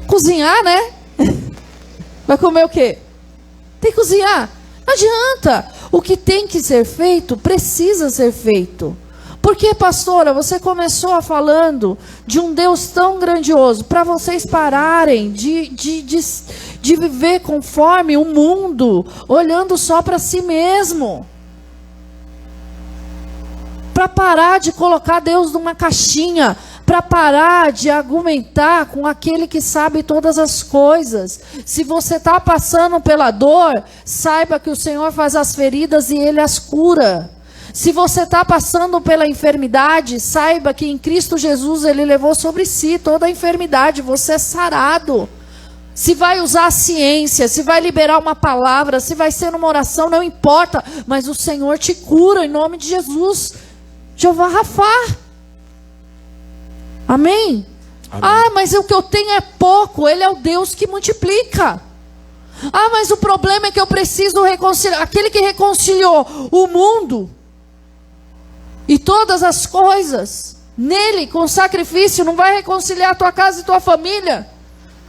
Speaker 2: Cozinhar, né? Vai comer o quê? Tem que cozinhar. Não adianta. O que tem que ser feito, precisa ser feito. Porque, pastora, você começou falando de um Deus tão grandioso, para vocês pararem de viver conforme o mundo, olhando só para si mesmo. Para parar de colocar Deus numa caixinha, para parar de argumentar com aquele que sabe todas as coisas. Se você está passando pela dor, saiba que o Senhor faz as feridas e Ele as cura. Se você está passando pela enfermidade, saiba que em Cristo Jesus Ele levou sobre si toda a enfermidade, você é sarado. Se vai usar a ciência, se vai liberar uma palavra, se vai ser uma oração, não importa, mas o Senhor te cura em nome de Jesus. Jeová Rafá. Amém? Amém? Mas o que eu tenho é pouco. Ele é o Deus que multiplica. Mas o problema é que eu preciso reconciliar. Aquele que reconciliou o mundo e todas as coisas nele, com sacrifício, não vai reconciliar a tua casa e tua família.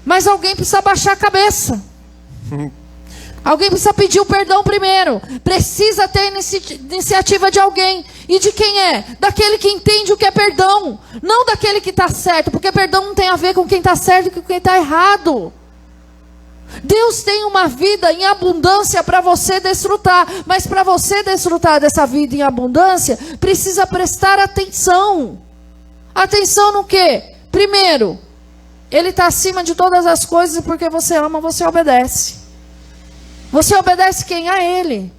Speaker 2: Mas alguém precisa baixar a cabeça. Alguém precisa pedir o perdão primeiro. Precisa ter iniciativa de alguém. E de quem é? Daquele que entende o que é perdão. Não daquele que está certo. Porque perdão não tem a ver com quem está certo e com quem está errado. Deus tem uma vida em abundância para você desfrutar. Mas para você desfrutar dessa vida em abundância, precisa prestar atenção. Atenção no quê? Primeiro, Ele está acima de todas as coisas. E porque você ama, você obedece. Você obedece quem? A Ele.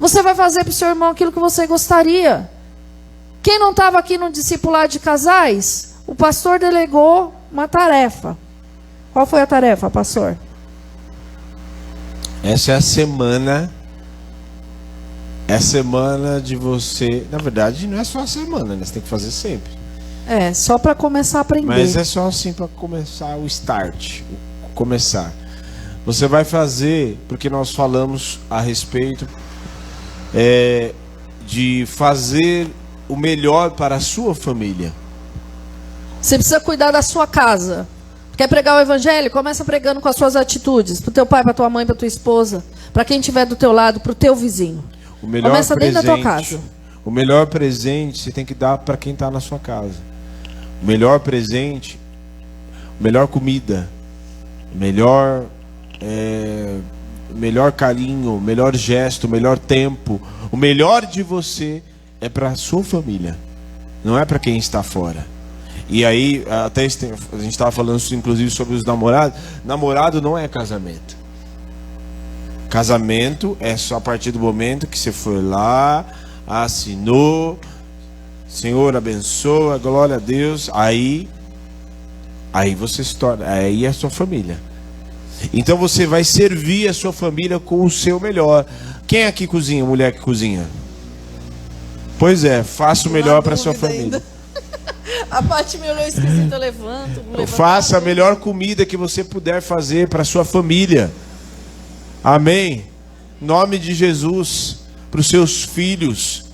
Speaker 2: Você vai fazer para o seu irmão aquilo que você gostaria. Quem não estava aqui no discipulado de casais, o pastor delegou uma tarefa. Qual foi a tarefa, pastor?
Speaker 1: Essa é a semana. É a semana de você. Na verdade, não é só a semana, né? Você tem que fazer sempre.
Speaker 2: É, só para começar a aprender.
Speaker 1: Mas é só assim para começar o start. Começar. Você vai fazer, porque nós falamos a respeito de fazer o melhor para a sua família.
Speaker 2: Você precisa cuidar da sua casa. Quer pregar o evangelho? Começa pregando com as suas atitudes. Para o teu pai, para tua mãe, para tua esposa. Para quem estiver do teu lado, para o teu vizinho. Começa dentro da tua casa.
Speaker 1: O melhor presente você tem que dar para quem está na sua casa. O melhor presente, melhor comida, melhor carinho, melhor gesto, melhor tempo. O melhor de você é para a sua família. Não é para quem está fora. E aí, até a gente estava falando inclusive sobre os namorados. Namorado não é casamento. Casamento é só a partir do momento que você foi lá, assinou, Senhor abençoa, glória a Deus. Aí você se torna, aí é a sua família. Então você vai servir a sua família com o seu melhor. Quem aqui cozinha? Mulher que cozinha? Pois é, faça o melhor para a sua família.
Speaker 2: A Paty me olhou esquisita, eu levanto.
Speaker 1: Faça a melhor comida que você puder fazer para a sua família. Amém. Em nome de Jesus. Para os seus filhos.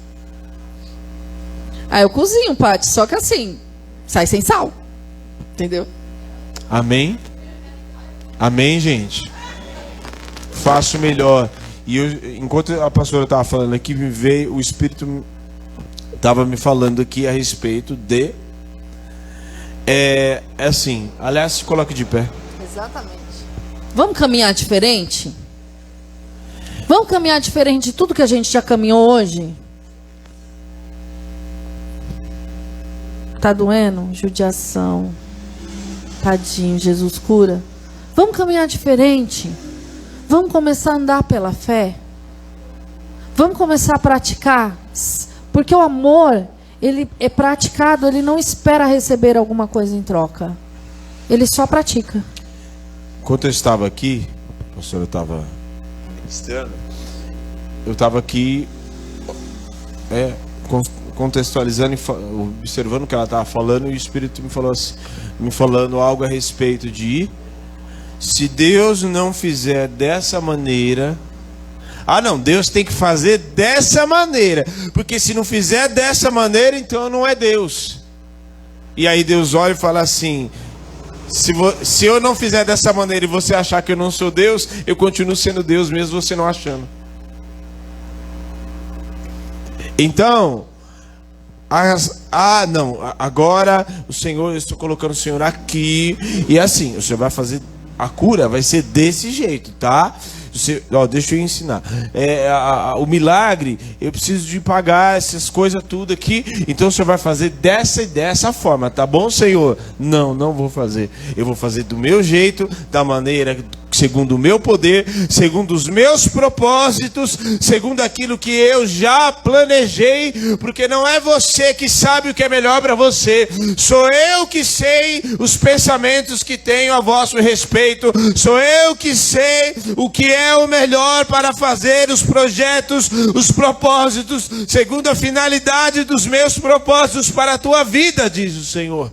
Speaker 2: Eu cozinho, Paty, só que assim, sai sem sal. Entendeu?
Speaker 1: Amém. Amém, gente. Faça o melhor. E enquanto a pastora estava falando aqui, me veio, o Espírito estava me falando aqui a respeito de assim, aliás, se coloque de pé.
Speaker 2: Exatamente. Vamos caminhar diferente? Vamos caminhar diferente de tudo que a gente já caminhou hoje? Tá doendo? Judiação. Tadinho, Jesus cura. Vamos caminhar diferente? Vamos começar a andar pela fé? Vamos começar a praticar? Porque o amor, ele é praticado, ele não espera receber alguma coisa em troca. Ele só pratica.
Speaker 1: Enquanto eu estava aqui, a pastora estava ministrando, eu estava aqui contextualizando e observando o que ela estava falando, e o Espírito me falando algo a respeito de: se Deus não fizer dessa maneira, não, Deus tem que fazer dessa maneira, porque se não fizer dessa maneira, então não é Deus. E aí Deus olha e fala assim: se eu não fizer dessa maneira e você achar que eu não sou Deus, eu continuo sendo Deus mesmo você não achando. Então, não, agora o Senhor, eu estou colocando o Senhor aqui, e assim, o Senhor vai fazer, a cura vai ser desse jeito, tá? Deixa eu ensinar. O milagre, eu preciso de pagar essas coisas tudo aqui, então o Senhor vai fazer dessa e dessa forma, tá bom, Senhor? Não vou fazer. Eu vou fazer do meu jeito, da maneira, segundo o meu poder, segundo os meus propósitos, segundo aquilo que eu já planejei, porque não é você que sabe o que é melhor para você, sou eu que sei os pensamentos que tenho a vosso respeito, sou eu que sei o que é o melhor para fazer os projetos, os propósitos, segundo a finalidade dos meus propósitos para a tua vida, diz o Senhor.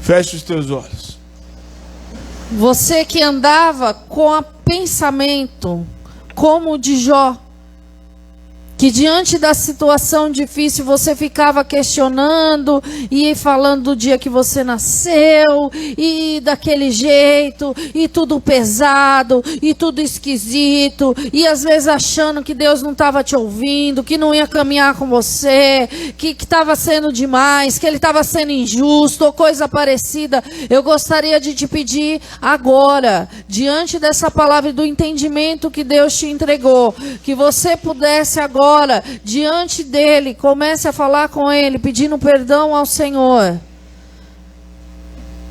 Speaker 1: Feche os teus olhos.
Speaker 2: Você que andava com o pensamento como o de Jó, que diante da situação difícil você ficava questionando e falando do dia que você nasceu, e daquele jeito, e tudo pesado, e tudo esquisito, e às vezes achando que Deus não estava te ouvindo, que não ia caminhar com você, que estava sendo demais, que Ele estava sendo injusto, ou coisa parecida. Eu gostaria de te pedir agora, diante dessa palavra e do entendimento que Deus te entregou, que você pudesse agora, diante dele, comece a falar com ele, pedindo perdão ao Senhor.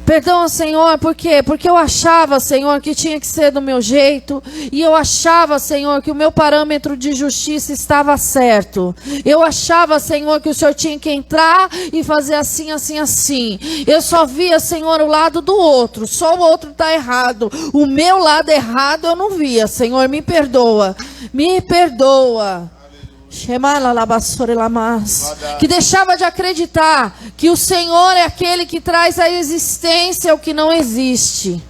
Speaker 2: Perdão ao Senhor, por quê? Porque eu achava, Senhor, que tinha que ser do meu jeito. E eu achava, Senhor, que o meu parâmetro de justiça estava certo. Eu achava, Senhor, que o Senhor tinha que entrar e fazer assim, assim, assim. Eu só via, Senhor, o lado do outro. Só o outro está errado. O meu lado errado eu não via. Senhor, me perdoa. Me perdoa. Que deixava de acreditar que o Senhor é aquele que traz à existência o que não existe.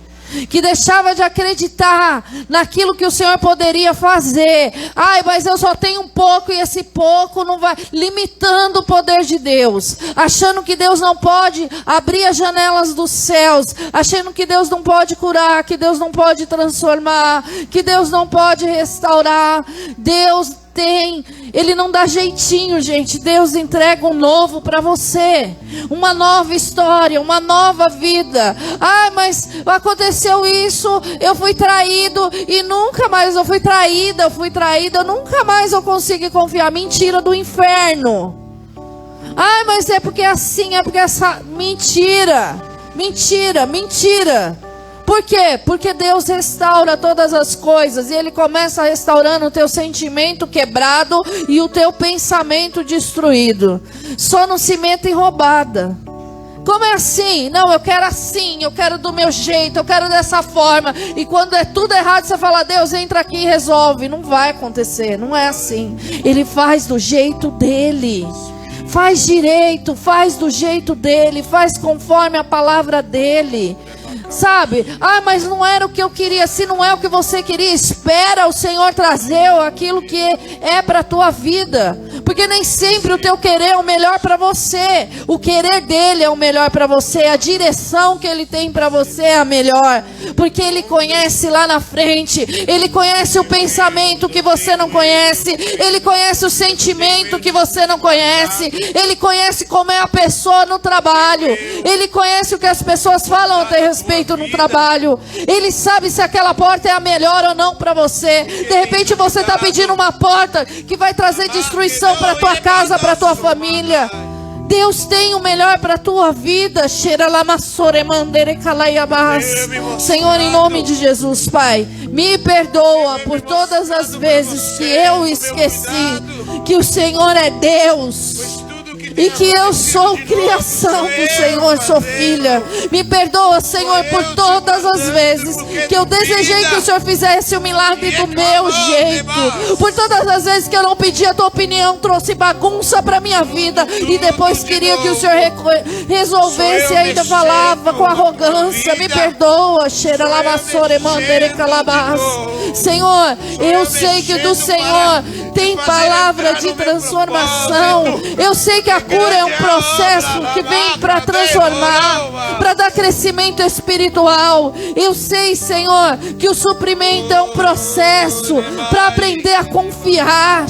Speaker 2: que deixava de acreditar naquilo que o Senhor poderia fazer. Ai, mas eu só tenho um pouco e esse pouco não vai, limitando o poder de Deus, achando que Deus não pode abrir as janelas dos céus, achando que Deus não pode curar, que Deus não pode transformar, que Deus não pode restaurar. Deus tem, Ele não dá jeitinho, gente. Deus entrega um novo para você, uma nova história, uma nova vida. Ah, mas aconteceu isso, eu fui traído e nunca mais eu fui traída, eu nunca mais eu consigo confiar. Mentira do inferno. Ah, mas é porque é assim, é porque essa mentira. Por quê? Porque Deus restaura todas as coisas. E Ele começa restaurando o teu sentimento quebrado e o teu pensamento destruído. Só não se meta em roubada. Como é assim? Não, eu quero assim, eu quero do meu jeito, eu quero dessa forma. E quando é tudo errado, você fala: Deus, entra aqui e resolve. Não vai acontecer, não é assim. Ele faz do jeito dele. Faz direito, faz do jeito dele, faz conforme a palavra dele. Sabe? Ah, mas não era o que eu queria. Se não é o que você queria, espera o Senhor trazer aquilo que é para a tua vida. Porque nem sempre o teu querer é o melhor para você. O querer dele é o melhor para você. A direção que ele tem para você é a melhor. Porque ele conhece lá na frente. Ele conhece o pensamento que você não conhece. Ele conhece o sentimento que você não conhece. Ele conhece como é a pessoa no trabalho. Ele conhece o que as pessoas falam a teu respeito no trabalho. Ele sabe se aquela porta é a melhor ou não para você. De repente você está pedindo uma porta que vai trazer destruição para tua casa, para tua família. Deus tem o melhor para a tua vida. Senhor, em nome de Jesus, Pai, me perdoa por todas as vezes que eu esqueci que o Senhor é Deus e que eu sou criação do Senhor, sou filha. Me perdoa, Senhor, por todas as vezes que eu desejei que o Senhor fizesse o milagre do meu jeito, por todas as vezes que eu não pedi a tua opinião, trouxe bagunça para minha vida e depois queria que o Senhor resolvesse e ainda falava com arrogância. Me perdoa. Senhor, eu sei que do Senhor tem palavra de transformação. Eu sei que a cura é um processo que vem para transformar, para dar crescimento espiritual. Eu sei, Senhor, que o suprimento é um processo para aprender a confiar.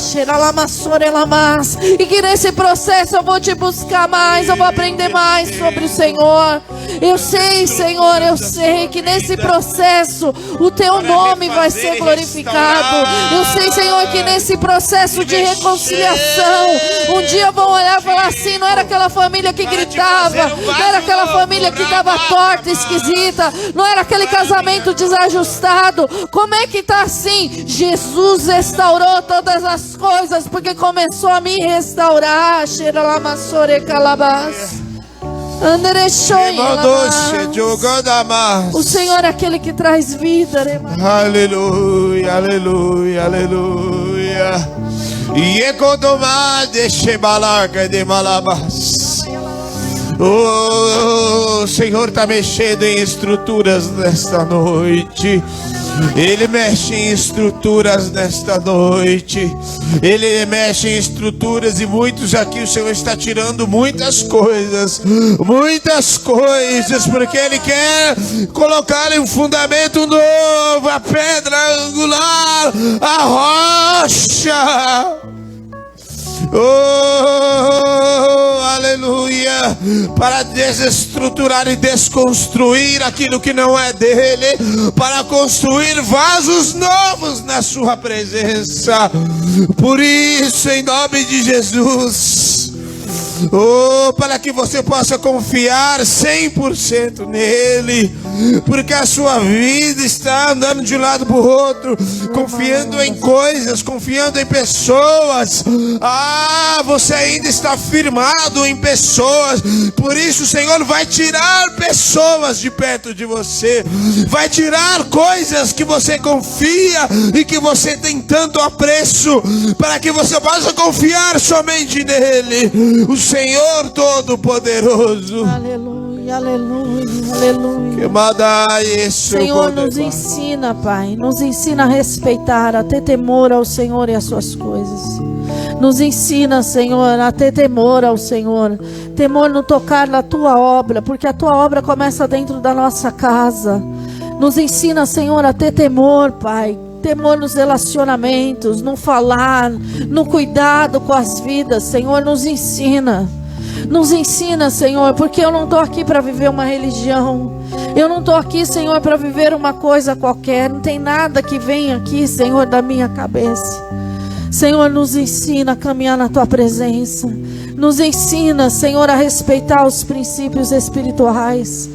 Speaker 2: E que nesse processo eu vou te buscar mais, eu vou aprender mais sobre o Senhor. Eu sei, Senhor, eu sei que nesse processo o teu nome vai ser glorificado. Eu sei, Senhor, que nesse processo de reconciliação, um dia vão olhar e falar assim: não era aquela família que gritava, não era aquela família que estava torta, esquisita, não era aquele casamento desajustado. Como é que está assim? Jesus restaurou todas as coisas porque começou a me restaurar. O Senhor é aquele que traz vida.
Speaker 1: Aleluia, aleluia, aleluia. O Senhor está mexendo em estruturas nesta noite. Ele mexe em estruturas nesta noite. Ele mexe em estruturas e muitos aqui o Senhor está tirando muitas coisas, porque Ele quer colocar em um fundamento novo, a pedra angular, a rocha. Oh, aleluia. Para desestruturar e desconstruir aquilo que não é dele, para construir vasos novos na sua presença. Por isso, em nome de Jesus, oh, para que você possa confiar 100% nele, porque a sua vida está andando de um lado para o outro, confiando em coisas, confiando em pessoas. Ah, você ainda está firmado em pessoas. Por isso o Senhor vai tirar pessoas de perto de você, vai tirar coisas que você confia e que você tem tanto apreço, para que você possa confiar somente nele, o Senhor Todo-Poderoso.
Speaker 2: Aleluia. Aleluia, aleluia, aleluia. Senhor, nos ensina, Pai. Nos ensina a respeitar, a ter temor ao Senhor e às suas coisas. Nos ensina, Senhor, a ter temor ao Senhor. Temor no tocar na tua obra, porque a tua obra começa dentro da nossa casa. Nos ensina, Senhor, a ter temor, Pai. Temor nos relacionamentos, no falar, no cuidado com as vidas. Senhor, nos ensina. Nos ensina, Senhor, porque eu não estou aqui para viver uma religião. Eu não estou aqui, Senhor, para viver uma coisa qualquer. Não tem nada que venha aqui, Senhor, da minha cabeça. Senhor, nos ensina a caminhar na tua presença. Nos ensina, Senhor, a respeitar os princípios espirituais.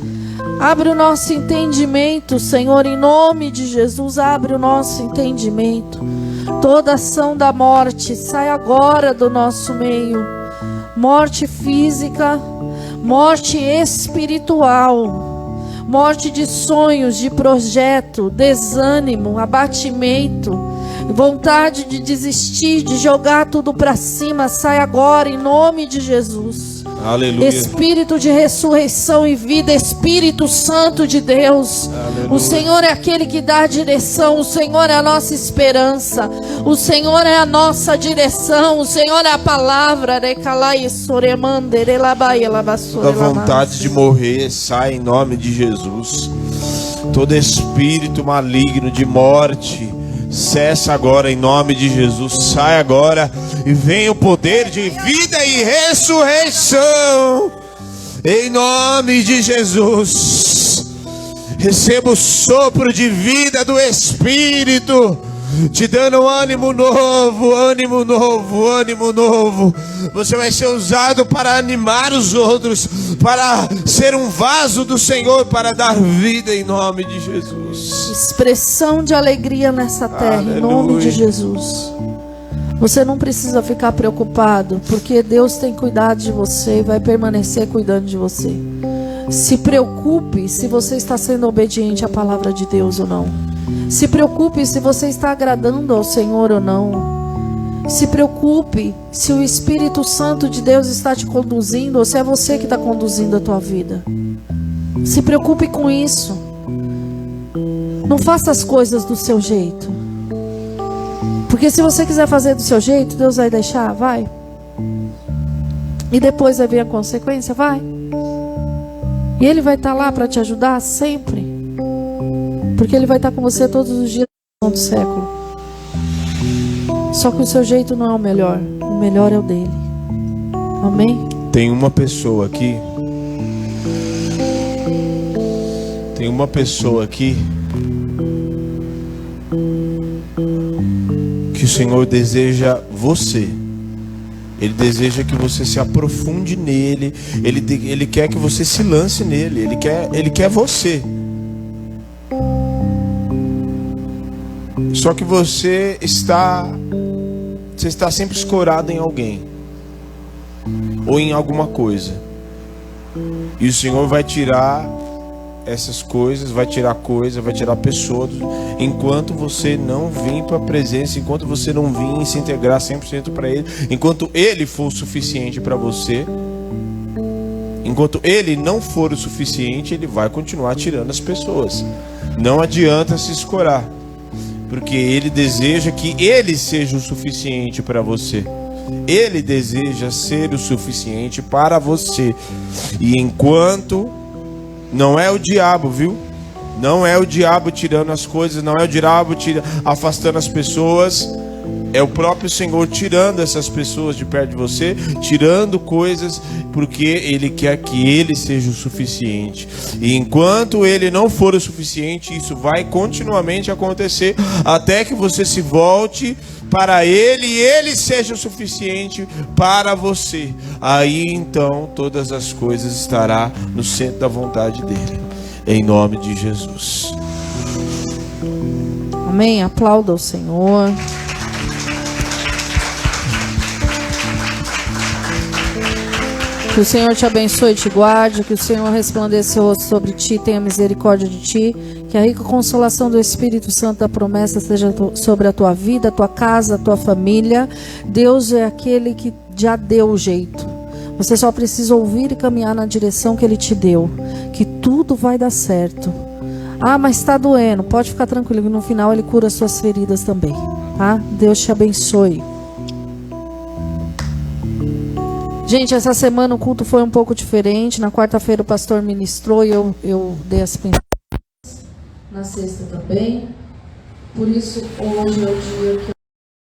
Speaker 2: Abre o nosso entendimento, Senhor, em nome de Jesus. Abre o nosso entendimento. Toda ação da morte sai agora do nosso meio. Morte física, morte espiritual, morte de sonhos, de projeto, desânimo, abatimento, vontade de desistir, de jogar tudo para cima, sai agora em nome de Jesus.
Speaker 1: Aleluia.
Speaker 2: Espírito de ressurreição e vida, Espírito Santo de Deus. Aleluia. O Senhor é aquele que dá a direção, o Senhor é a nossa esperança, o Senhor é a nossa direção, o Senhor é a palavra.
Speaker 1: Toda vontade de morrer sai em nome de Jesus. Todo espírito maligno de morte cessa agora em nome de Jesus. Sai agora e vem o poder de vida e ressurreição em nome de Jesus. Receba o sopro de vida do Espírito, te dando ânimo novo, ânimo novo, ânimo novo. Você vai ser usado para animar os outros, para ser um vaso do Senhor, para dar vida em nome de Jesus.
Speaker 2: Expressão de alegria nessa terra. Aleluia. Em nome de Jesus. Você não precisa ficar preocupado, porque Deus tem cuidado de você e vai permanecer cuidando de você. Se preocupe se você está sendo obediente à palavra de Deus ou não. Se preocupe se você está agradando ao Senhor ou não. Se preocupe se o Espírito Santo de Deus está te conduzindo ou se é você que está conduzindo a tua vida. Se preocupe com isso. Não faça as coisas do seu jeito. Porque se você quiser fazer do seu jeito, Deus vai deixar? Vai. E depois vai vir a consequência? Vai. E Ele vai estar lá para te ajudar sempre. Porque Ele vai estar com você todos os dias do século. Só que o seu jeito não é o melhor é o dele. Amém?
Speaker 1: Tem uma pessoa aqui. Tem uma pessoa aqui que o Senhor deseja você. Ele deseja que você se aprofunde nele. Ele quer que você se lance nele. Ele quer você. Só que você está sempre escorado em alguém ou em alguma coisa. E o Senhor vai tirar essas coisas, vai tirar pessoas, enquanto você não vir para a presença, enquanto você não vir se integrar 100% para Ele, enquanto Ele for o suficiente para você. Enquanto Ele não for o suficiente, Ele vai continuar tirando as pessoas. Não adianta se escorar, porque Ele deseja que Ele seja o suficiente para você. Ele deseja ser o suficiente para você. E enquanto não é o diabo, viu? Não é o diabo tirando as coisas, não é o diabo afastando as pessoas. É o próprio Senhor tirando essas pessoas de perto de você, tirando coisas, porque Ele quer que Ele seja o suficiente. E enquanto Ele não for o suficiente, isso vai continuamente acontecer, até que você se volte para Ele e Ele seja o suficiente para você. Aí então todas as coisas estarão no centro da vontade dEle. Em nome de Jesus.
Speaker 2: Amém. Aplauda o Senhor. Que o Senhor te abençoe e te guarde, que o Senhor resplandeça o rosto sobre ti, tenha misericórdia de ti, que a rica consolação do Espírito Santo da promessa seja sobre a tua vida, a tua casa, a tua família. Deus é aquele que já deu o jeito. Você só precisa ouvir e caminhar na direção que Ele te deu, que tudo vai dar certo. Ah, mas está doendo. Pode ficar tranquilo, que no final Ele cura as suas feridas também, tá? Deus te abençoe. Gente, essa semana o culto foi um pouco diferente. Na quarta-feira o pastor ministrou e eu dei as pintadas. Na sexta também. Por isso, hoje é o dia que